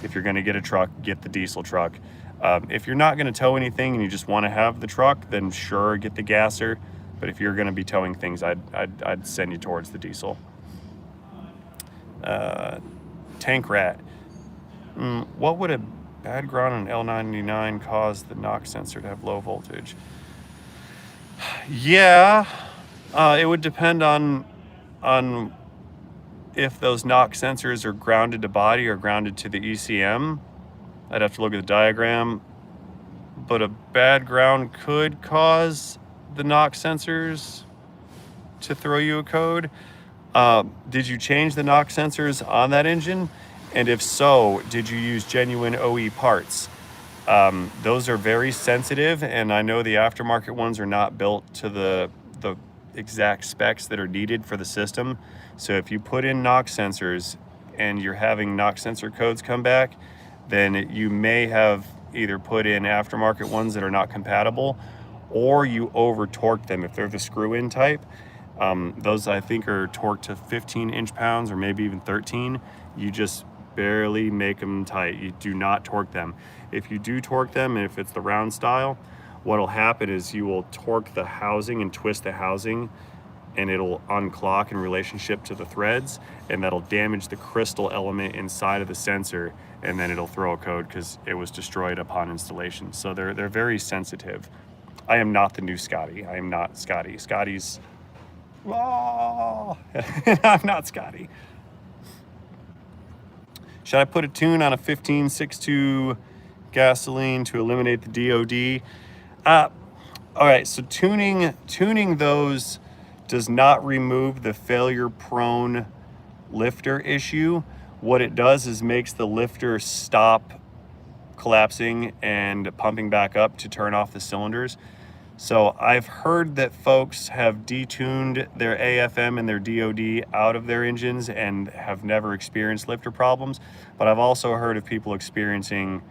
if you're going to get a truck, get the diesel truck. If you're not going to tow anything and you just want to have the truck, then sure, get the gasser. But if you're going to be towing things, I'd send you towards the diesel. Tank Rat. What would a bad ground on L99 cause the knock sensor to have low voltage? Yeah, it would depend on if those knock sensors are grounded to body or grounded to the ECM. I'd have to look at the diagram, but a bad ground could cause the knock sensors to throw you a code. Did you change the knock sensors on that engine? And if so, did you use genuine OE parts? Those are very sensitive, and I know the aftermarket ones are not built to the exact specs that are needed for the system. So if you put in knock sensors and you're having knock sensor codes come back, then you may have either put in aftermarket ones that are not compatible, or you over torque them if they're the screw-in type. Those I think are torqued to 15 inch-pounds or maybe even 13. You just barely make them tight. You do not torque them. If you do torque them, and if it's the round style, what'll happen is you will torque the housing and twist the housing, and it'll unclock in relationship to the threads, and that'll damage the crystal element inside of the sensor, and then it'll throw a code because it was destroyed upon installation. So they're very sensitive. I am not the new Scotty. I am not Scotty. Scotty's... Oh, I'm not Scotty. Should I put a tune on a 15.62 gasoline to eliminate the DOD? All right, so tuning those does not remove the failure-prone lifter issue. What it does is makes the lifter stop collapsing and pumping back up to turn off the cylinders. So I've heard that folks have detuned their AFM and their DOD out of their engines and have never experienced lifter problems. But I've also heard of people experiencing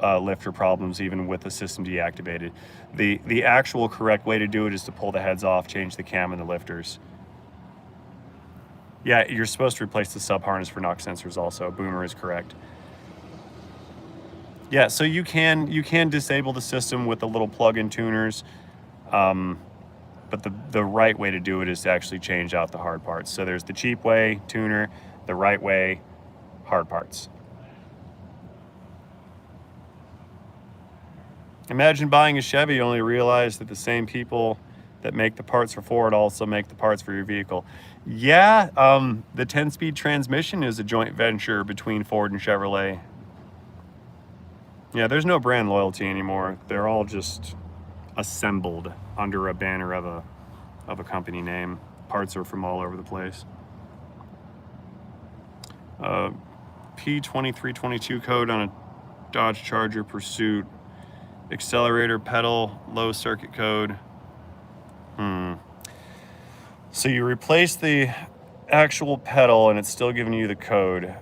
lifter problems even with the system deactivated. The actual correct way to do it is to pull the heads off, change the cam and the lifters. Yeah, you're supposed to replace the sub harness for knock sensors also. Boomer is correct. Yeah, so you can disable the system with the little plug-in tuners, but the right way to do it is to actually change out the hard parts. So there's the cheap way, tuner, the right way, hard parts. Imagine buying a Chevy, only to realize that the same people that make the parts for Ford also make the parts for your vehicle. Yeah, the 10-speed transmission is a joint venture between Ford and Chevrolet. Yeah, there's no brand loyalty anymore. They're all just assembled under a banner of a company name. Parts are from all over the place. P2322 code on a Dodge Charger Pursuit. Accelerator, pedal, low circuit code. So you replace the actual pedal and it's still giving you the code.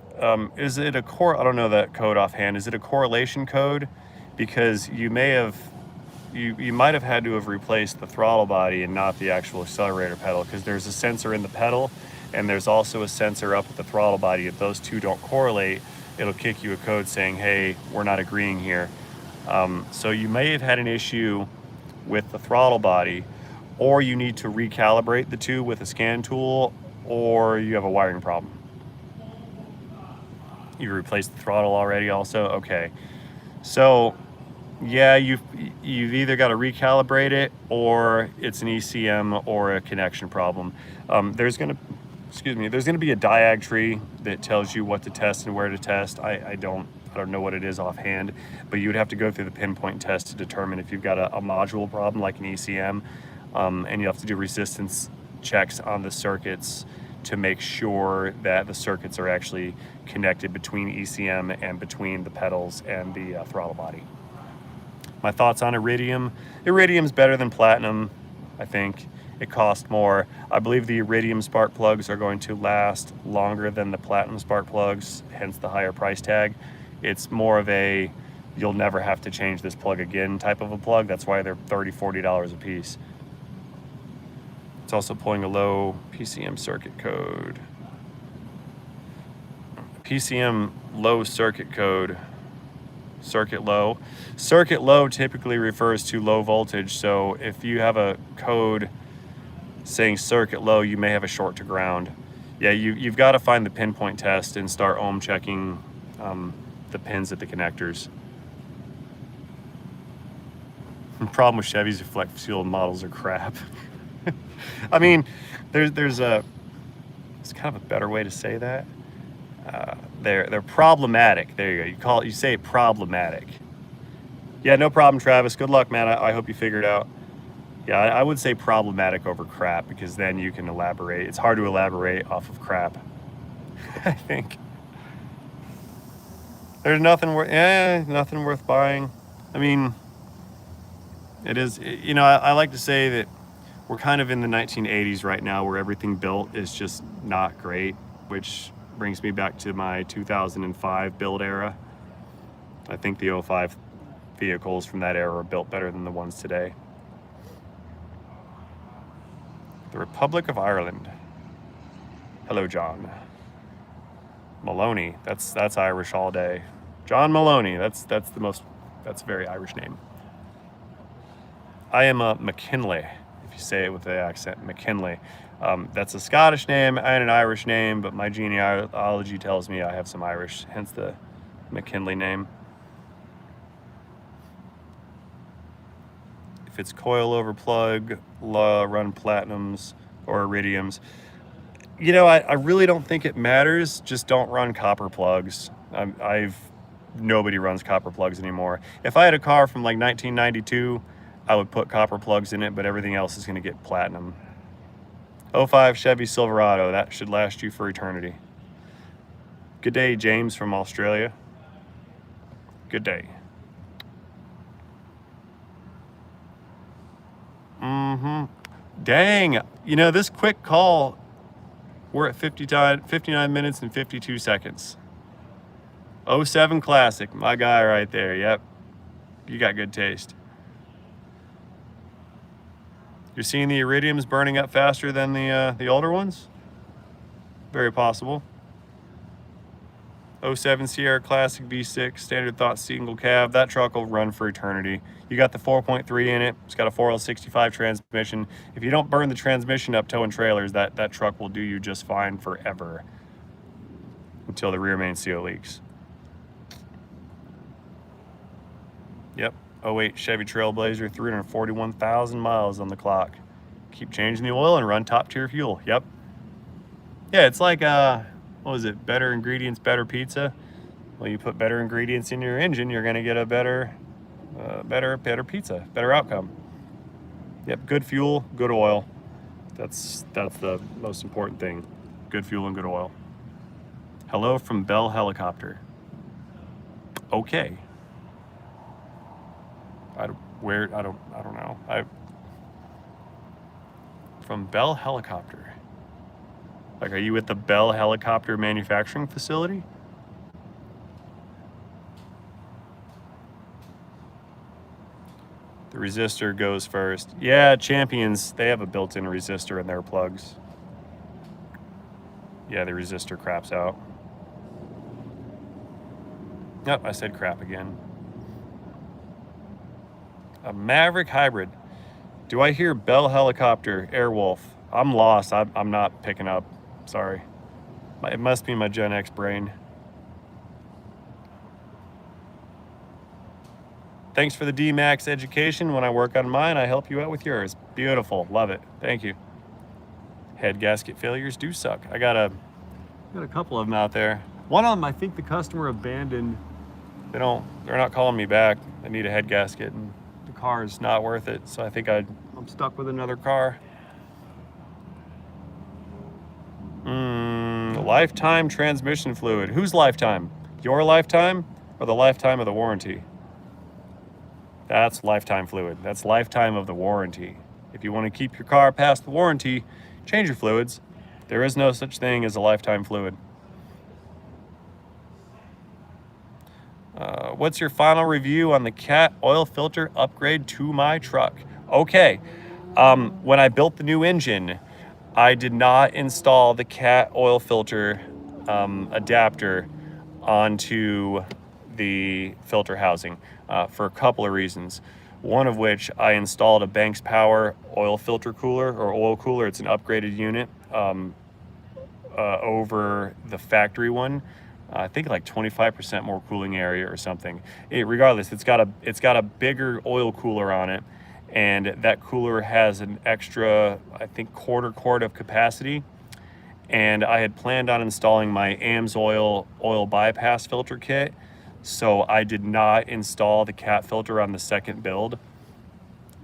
Is it a I don't know that code offhand. Is it a correlation code? Because you may have, you might have had to have replaced the throttle body and not the actual accelerator pedal, because there's a sensor in the pedal and there's also a sensor up at the throttle body. If those two don't correlate, it'll kick you a code saying, hey, we're not agreeing here. So you may have had an issue with the throttle body, or you need to recalibrate the two with a scan tool, or you have a wiring problem. You replaced the throttle already also? Okay. So yeah, you've either got to recalibrate it, or it's an ECM or a connection problem. There's gonna be a diag tree that tells you what to test and where to test. I don't know what it is offhand, but you would have to go through the pinpoint test to determine if you've got a module problem like an ECM, and you have to do resistance checks on the circuits to make sure that the circuits are actually connected between ECM and between the pedals and the throttle body. My thoughts on Iridium. Iridium's better than Platinum, I think. It costs more. I believe the Iridium spark plugs are going to last longer than the Platinum spark plugs, hence the higher price tag. It's more of a, you'll never have to change this plug again type of a plug. That's why they're $30, $40 a piece. It's also pulling a low PCM circuit code. PCM low circuit code. Circuit low. Circuit low typically refers to low voltage. So if you have a code saying circuit low, you may have a short to ground. Yeah, you've got to find the pinpoint test and start ohm checking the pins at the connectors. The problem with Chevys is flex fuel models are crap. I mean, there's it's kind of a better way to say that. They're problematic. There you go. You say problematic. Yeah, no problem, Travis. Good luck, man. I hope you figure it out. Yeah, I would say problematic over crap, because then you can elaborate. It's hard to elaborate off of crap, I think. There's nothing worth buying. I mean, it is, you know, I like to say that we're kind of in the 1980s right now, where everything built is just not great, which brings me back to my 2005 build era. I think the 05 vehicles from that era are built better than the ones today. The Republic of Ireland. Hello, John. Maloney, that's Irish all day. John Maloney, that's a very Irish name. I am a McKinley, if you say it with the accent, McKinley. That's a Scottish name and an Irish name, but my genealogy tells me I have some Irish, hence the McKinley name. If it's coil over plug, run Platinums or Iridiums. You know, I really don't think it matters. Just don't run copper plugs. Nobody runs copper plugs anymore. If I had a car from like 1992, I would put copper plugs in it, but everything else is going to get platinum. 05 Chevy Silverado, that should last you for eternity. Good day, James from Australia. Good day. Dang, you know, this quick call, we're at 59 minutes and 52 seconds. 07 Classic, my guy right there. Yep, you got good taste. You're seeing the iridiums burning up faster than the older ones? Very possible. 07 Sierra Classic V6, standard thought single cab. That truck will run for eternity. You got the 4.3 in it. It's got a 4L65 transmission. If you don't burn the transmission up towing trailers, that truck will do you just fine forever until the rear main seal leaks. Yep, 08 Chevy Trailblazer, 341,000 miles on the clock. Keep changing the oil and run top tier fuel. Yep. Yeah, it's like, what was it? Better ingredients, better pizza. Well, you put better ingredients in your engine, you're gonna get a better pizza, better outcome. Yep, good fuel, good oil. That's the most important thing. Good fuel and good oil. Hello from Bell Helicopter. Okay. I don't know. From Bell Helicopter. Like, are you at the Bell Helicopter manufacturing facility? The resistor goes first. Yeah, Champions, they have a built-in resistor in their plugs. Yeah, the resistor craps out. Nope, I said crap again. A Maverick Hybrid. Do I hear Bell Helicopter, Airwolf? I'm lost. I'm not picking up. Sorry. It must be my Gen X brain. Thanks for the D-Max education. When I work on mine, I help you out with yours. Beautiful. Love it. Thank you. Head gasket failures do suck. I got a couple of them out there. One of them, I think the customer abandoned. They're not calling me back. I need a head gasket and the car is not worth it. So I think I'm stuck with another car. Lifetime transmission fluid. Whose lifetime? Your lifetime or the lifetime of the warranty? That's lifetime fluid. That's lifetime of the warranty. If you want to keep your car past the warranty, change your fluids. There is no such thing as a lifetime fluid. What's your final review on the cat oil filter upgrade to my truck? Okay, when I built the new engine, I did not install the cat oil filter adapter onto the filter housing for a couple of reasons. One of which, I installed a Banks Power oil filter cooler or oil cooler. It's an upgraded unit over the factory one. I think like 25% more cooling area or something. Regardless, it's got a bigger oil cooler on it, and that cooler has an extra, I think, quarter quart of capacity. And I had planned on installing my Amsoil oil bypass filter kit, so I did not install the cat filter on the second build.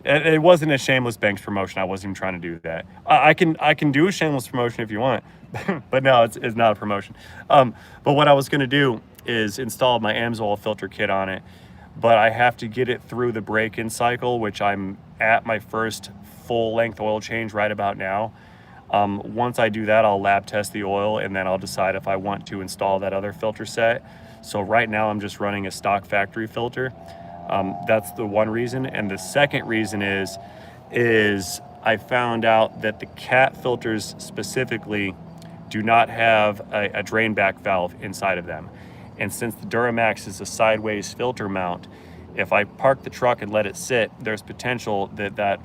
It wasn't a shameless Banks promotion. I wasn't even trying to do that. I can do a shameless promotion if you want, but no, it's not a promotion. But what I was going to do is install my Amsoil filter kit on it, but I have to get it through the break-in cycle, which I'm at my first full-length oil change right about now. Once I do that, I'll lab test the oil, and then I'll decide if I want to install that other filter set. So right now I'm just running a stock factory filter. That's the one reason. And the second reason is I found out that the cat filters specifically do not have a drain back valve inside of them. And since the Duramax is a sideways filter mount, if I park the truck and let it sit, there's potential that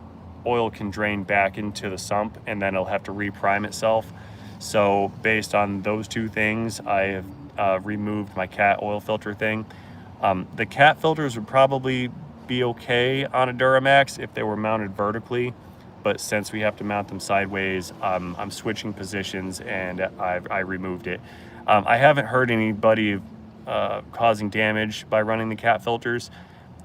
oil can drain back into the sump, and then it'll have to reprime itself. So based on those two things, I have removed my cat oil filter thing. The cat filters would probably be okay on a Duramax if they were mounted vertically, but since we have to mount them sideways, I'm switching positions, and I removed it. I haven't heard anybody causing damage by running the cat filters.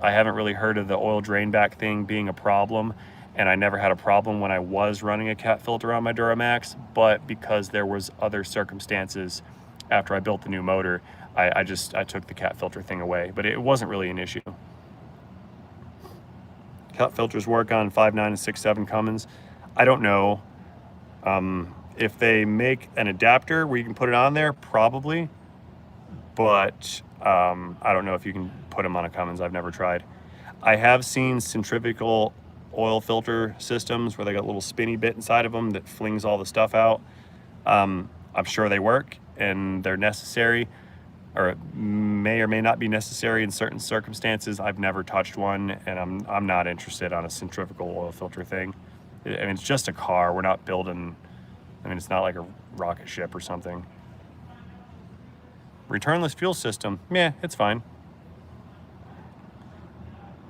I haven't really heard of the oil drain back thing being a problem, and I never had a problem when I was running a cat filter on my Duramax, but because there was other circumstances after I built the new motor, I took the cat filter thing away, but it wasn't really an issue. Cut filters work on 5.9 and 6.7 Cummins. I don't know. If they make an adapter where you can put it on there, probably. But I don't know if you can put them on a Cummins. I've never tried. I have seen centrifugal oil filter systems where they got a little spinny bit inside of them that flings all the stuff out. I'm sure they work and they're necessary, or may or may not be necessary in certain circumstances. I've never touched one, and I'm not interested on a centrifugal oil filter thing. I mean, it's just a car. We're not building, I mean, it's not like a rocket ship or something. Returnless fuel system, yeah, it's fine.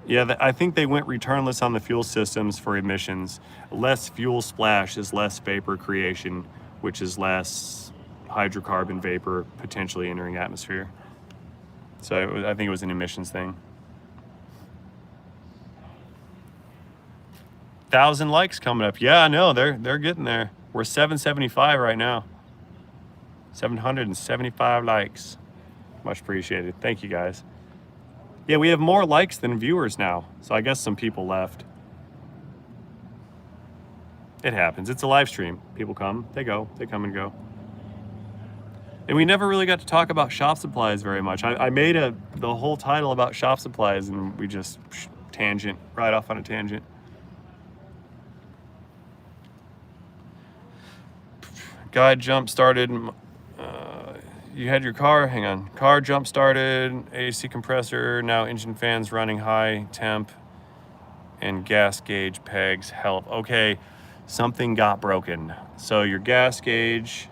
Yeah, I think they went returnless on the fuel systems for emissions. Less fuel splash is less vapor creation, which is less hydrocarbon vapor potentially entering atmosphere. So I think it was an emissions thing. 1,000 likes coming up. Yeah, I know, they're getting there. We're 775 right now. 775 likes. Much appreciated. Thank you, guys. Yeah, we have more likes than viewers now, so I guess some people left. It happens. It's a live stream. People come, they go, they come and go. And we never really got to talk about shop supplies very much. I made the whole title about shop supplies, and we just tangent, right off on a tangent. Guy jump started. You had your car, hang on. Car jump started, AC compressor, now engine fans running high temp, and gas gauge pegs help. Okay, something got broken. So your gas gauge,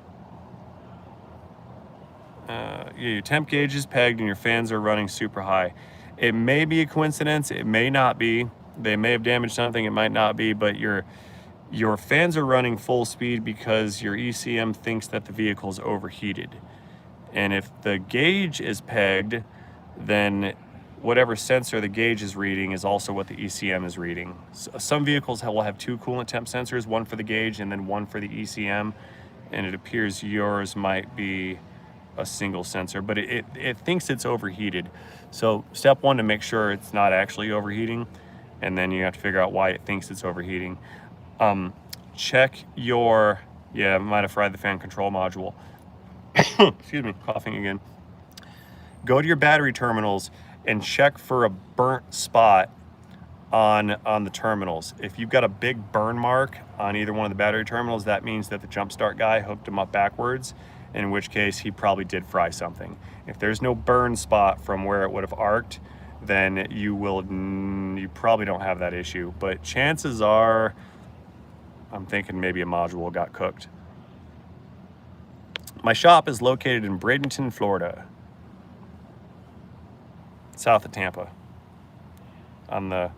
your temp gauge is pegged and your fans are running super high. It may be a coincidence, it may not be. They may have damaged something, it might not be, but your fans are running full speed because your ECM thinks that the vehicle is overheated. And if the gauge is pegged, then whatever sensor the gauge is reading is also what the ECM is reading. So some vehicles will have two coolant temp sensors, one for the gauge and then one for the ECM. And it appears yours might be a single sensor, but it thinks it's overheated. So step one, to make sure it's not actually overheating, and then you have to figure out why it thinks it's overheating. Check your, yeah, I might have fried the fan control module. Excuse me, coughing again. Go to your battery terminals and check for a burnt spot on the terminals. If you've got a big burn mark on either one of the battery terminals, that means that the jump start guy hooked them up backwards, in which case he probably did fry something. If there's no burn spot from where it would have arced, then you probably don't have that issue. But chances are, I'm thinking maybe a module got cooked. My shop is located in Bradenton, Florida, south of Tampa. On the,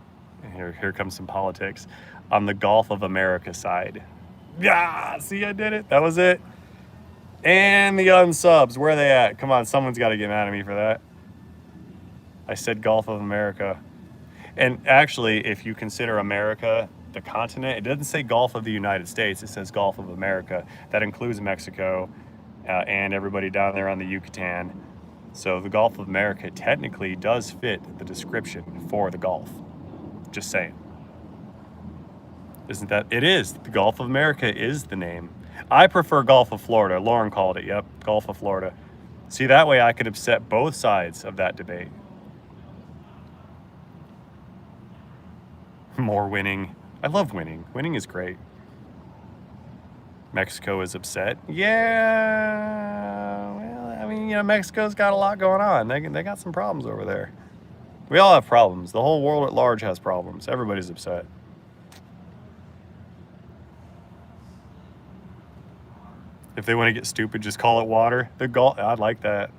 here comes some politics, on the Gulf of America side. Yeah, see, I did it. That was it. And the unsubs, where are they at? Come on, someone's got to get mad at me for that. I said Gulf of America. And actually, if you consider America the continent, it doesn't say Gulf of the United States, it says Gulf of America. That includes Mexico and everybody down there on the Yucatan. So the Gulf of America technically does fit the description for the Gulf. Just saying. Isn't that? It is. The Gulf of America is the name. I prefer Gulf of Florida. Lauren called it. Yep, Gulf of Florida. See, that way I could upset both sides of that debate. More winning. I love winning. Winning is great. Mexico is upset. Yeah, well, I mean, you know, Mexico's got a lot going on. They got some problems over there. We all have problems. The whole world at large has problems. Everybody's upset. If they want to get stupid, just call it water. The Gulf, I'd like that.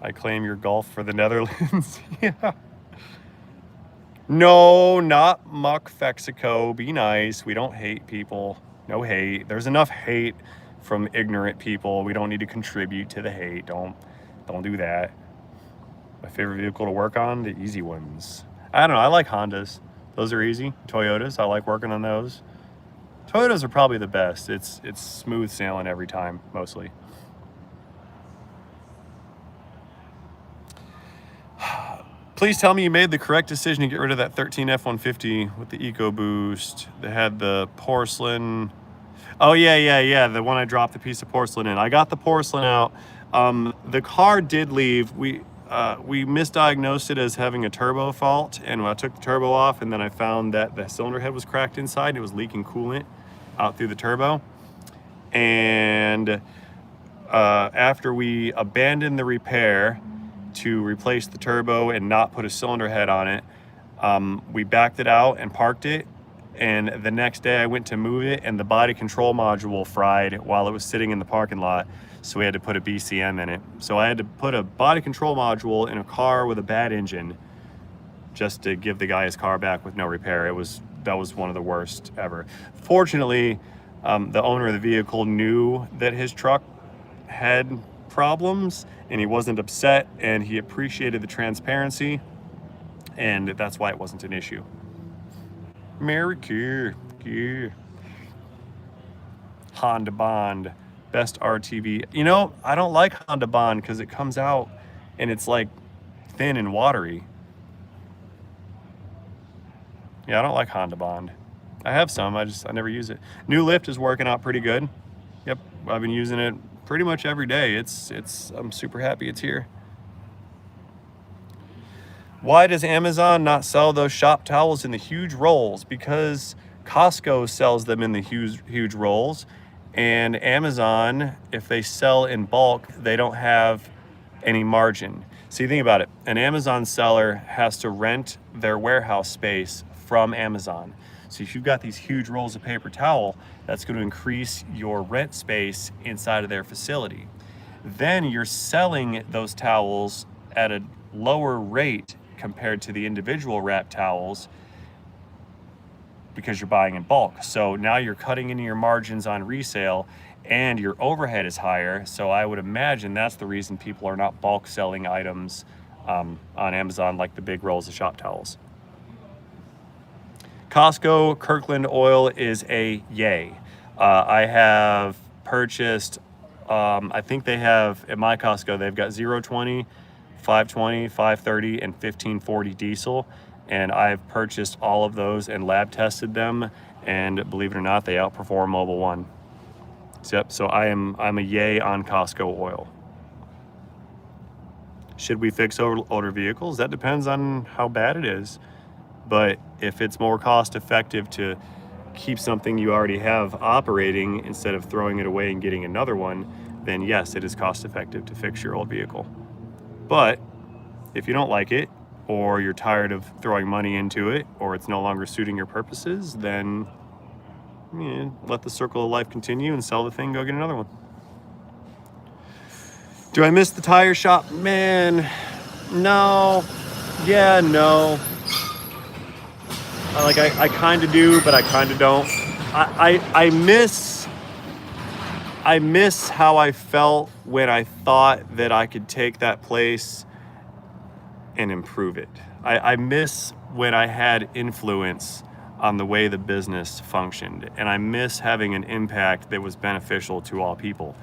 I claim your Gulf for the Netherlands. Yeah. No, not muck Mexico. Be nice. We don't hate people. No hate. There's enough hate from ignorant people. We don't need to contribute to the hate. Don't do that. My favorite vehicle to work on, the easy ones. I don't know. I like Hondas. Those are easy. Toyotas, I like working on those. Toyotas are probably the best. It's smooth sailing every time, mostly. Please tell me you made the correct decision to get rid of that 13 F-150 with the EcoBoost that had the porcelain. Oh, yeah. The one I dropped the piece of porcelain in. I got the porcelain out. The car did leave. We misdiagnosed it as having a turbo fault, and I took the turbo off, and then I found that the cylinder head was cracked inside, and it was leaking coolant out through the turbo. And after we abandoned the repair to replace the turbo and not put a cylinder head on it, we backed it out and parked it. And the next day I went to move it, and the body control module fried while it was sitting in the parking lot. So we had to put a BCM in it. So I had to put a body control module in a car with a bad engine just to give the guy his car back with no repair. That was one of the worst ever. Fortunately, the owner of the vehicle knew that his truck had problems, and he wasn't upset, and he appreciated the transparency, and that's why it wasn't an issue. Mary Kay. Honda Bond, best RTV. You know, I don't like Honda Bond because it comes out and it's like thin and watery. Yeah, I don't like Honda Bond. I have some, I never use it. New lift is working out pretty good. Yep, I've been using it pretty much every day. I'm super happy it's here. Why does Amazon not sell those shop towels in the huge rolls? Because Costco sells them in the huge rolls, and Amazon, if they sell in bulk, they don't have any margin. See, think about it. An Amazon seller has to rent their warehouse space from Amazon. So if you've got these huge rolls of paper towel, that's going to increase your rent space inside of their facility. Then you're selling those towels at a lower rate compared to the individual wrap towels because you're buying in bulk. So now you're cutting into your margins on resale, and your overhead is higher. So I would imagine that's the reason people are not bulk selling items on Amazon, like the big rolls of shop towels. Costco Kirkland oil is a yay. I have purchased, I think they have, at my Costco, they've got 020, 520, 530, and 1540 diesel. And I've purchased all of those and lab tested them. And believe it or not, they outperform Mobil 1. Yep, so I'm a yay on Costco oil. Should we fix older vehicles? That depends on how bad it is. But if it's more cost effective to keep something you already have operating instead of throwing it away and getting another one, then yes, it is cost effective to fix your old vehicle. But if you don't like it, or you're tired of throwing money into it, or it's no longer suiting your purposes, then let the circle of life continue and sell the thing, go get another one. Do I miss the tire shop? Man, no. Yeah, no. I kind of do, but I kind of don't. I miss how I felt when I thought that I could take that place and improve it. I miss when I had influence on the way the business functioned, and I miss having an impact that was beneficial to all people.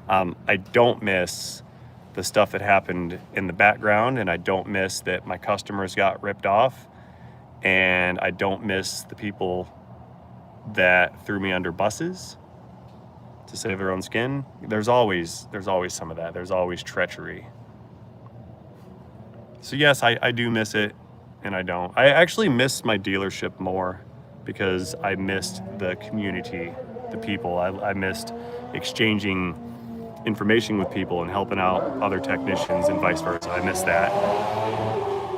I don't miss the stuff that happened in the background, and I don't miss that my customers got ripped off, and I don't miss the people that threw me under buses to save their own skin. There's always some of that. There's always treachery. So yes, I do miss it, and I don't. I actually miss my dealership more because I missed the community, the people. I missed exchanging information with people and helping out other technicians and vice versa. I miss that.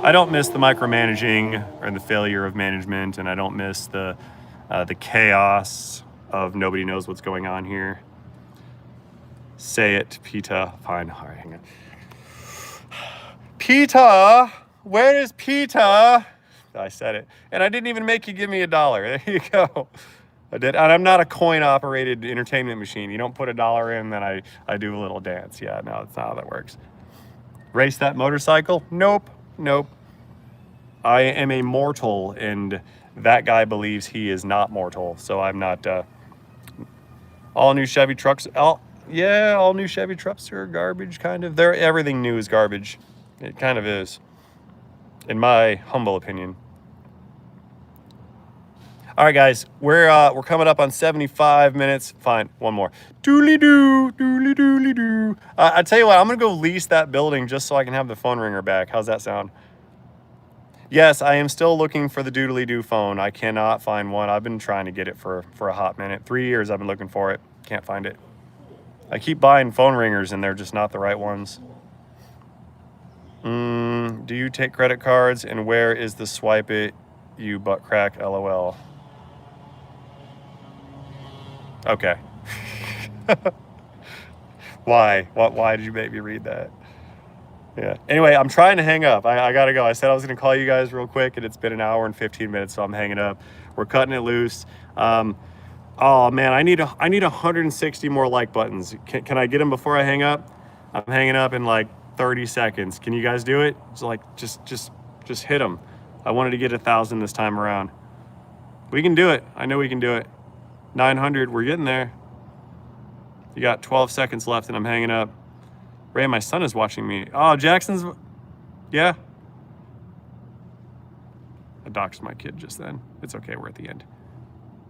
I don't miss the micromanaging or the failure of management, and I don't miss the chaos of nobody knows what's going on here. Say it, Peta. Fine. All right, hang on. Peta, where is Peta? I said it, and I didn't even make you give me $1. There you go. I did, and I'm not a coin-operated entertainment machine. You don't put $1 in, then I do a little dance. Yeah, no, that's not how that works. Race that motorcycle? Nope. I am a mortal, and that guy believes he is not mortal, so I'm not. All new Chevy trucks. All new Chevy trucks are garbage, kind of. Everything new is garbage. It kind of is. in my humble opinion. All right, guys, we're coming up on 75 minutes. Fine, one more. Doodly doo, doodly doodly doo. I tell you what, I'm gonna go lease that building just so I can have the phone ringer back. How's that sound? Yes, I am still looking for the doodly doo phone. I cannot find one. I've been trying to get it for a hot minute. 3 years I've been looking for it. Can't find it. I keep buying phone ringers and they're just not the right ones. Do you take credit cards, and where is the swipe it, you butt crack, LOL? Okay. Why did you make me read that? Yeah. Anyway, I'm trying to hang up. I gotta go. I said I was gonna call you guys real quick, and it's been an hour and 15 minutes, so I'm hanging up. We're cutting it loose. Oh man, I need 160 more like buttons. Can I get them before I hang up? I'm hanging up in like 30 seconds. Can you guys do it? It's like just hit them. I wanted to get 1,000 this time around. We can do it. I know we can do it. 900. We're getting there. You got 12 seconds left, and I'm hanging up. Ray, my son is watching me. Oh, Jackson's. Yeah. I doxed my kid just then. It's okay. We're at the end.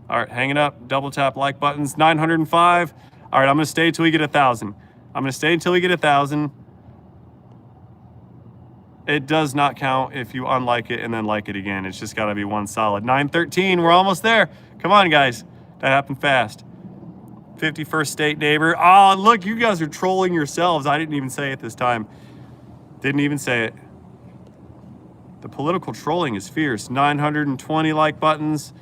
All right, hanging up. Double tap like buttons. 905. All right, I'm going to stay until we get 1,000. I'm going to stay until we get 1,000. It does not count if you unlike it and then like it again. It's just got to be one solid. 913. We're almost there. Come on, guys. That happened fast. 51st state neighbor. Oh, look, you guys are trolling yourselves. I didn't even say it this time. Didn't even say it. The political trolling is fierce. 920 like buttons.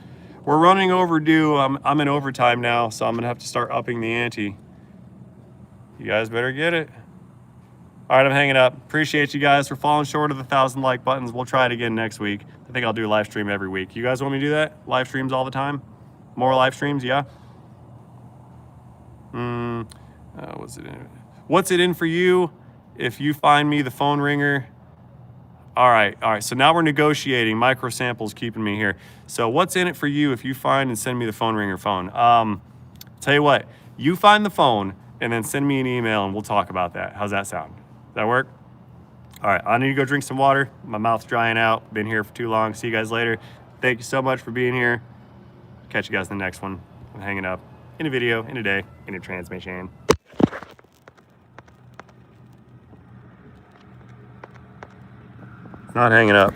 We're running overdue. I'm in overtime now, so I'm going to have to start upping the ante. You guys better get it. All right, I'm hanging up. Appreciate you guys for falling short of the 1,000 like buttons. We'll try it again next week. I think I'll do a live stream every week. You guys want me to do that? Live streams all the time? More live streams, yeah? What's it in for you if you find me the phone ringer? All right. So now we're negotiating. Micro Sample's keeping me here. So what's in it for you if you find and send me the phone ringer phone? Tell you what, you find the phone and then send me an email and we'll talk about that. How's that sound? Does that work? All right. I need to go drink some water. My mouth's drying out. Been here for too long. See you guys later. Thank you so much for being here. Catch you guys in the next one. I'm hanging up. In a video, in a day, in a transmission. It's not hanging up.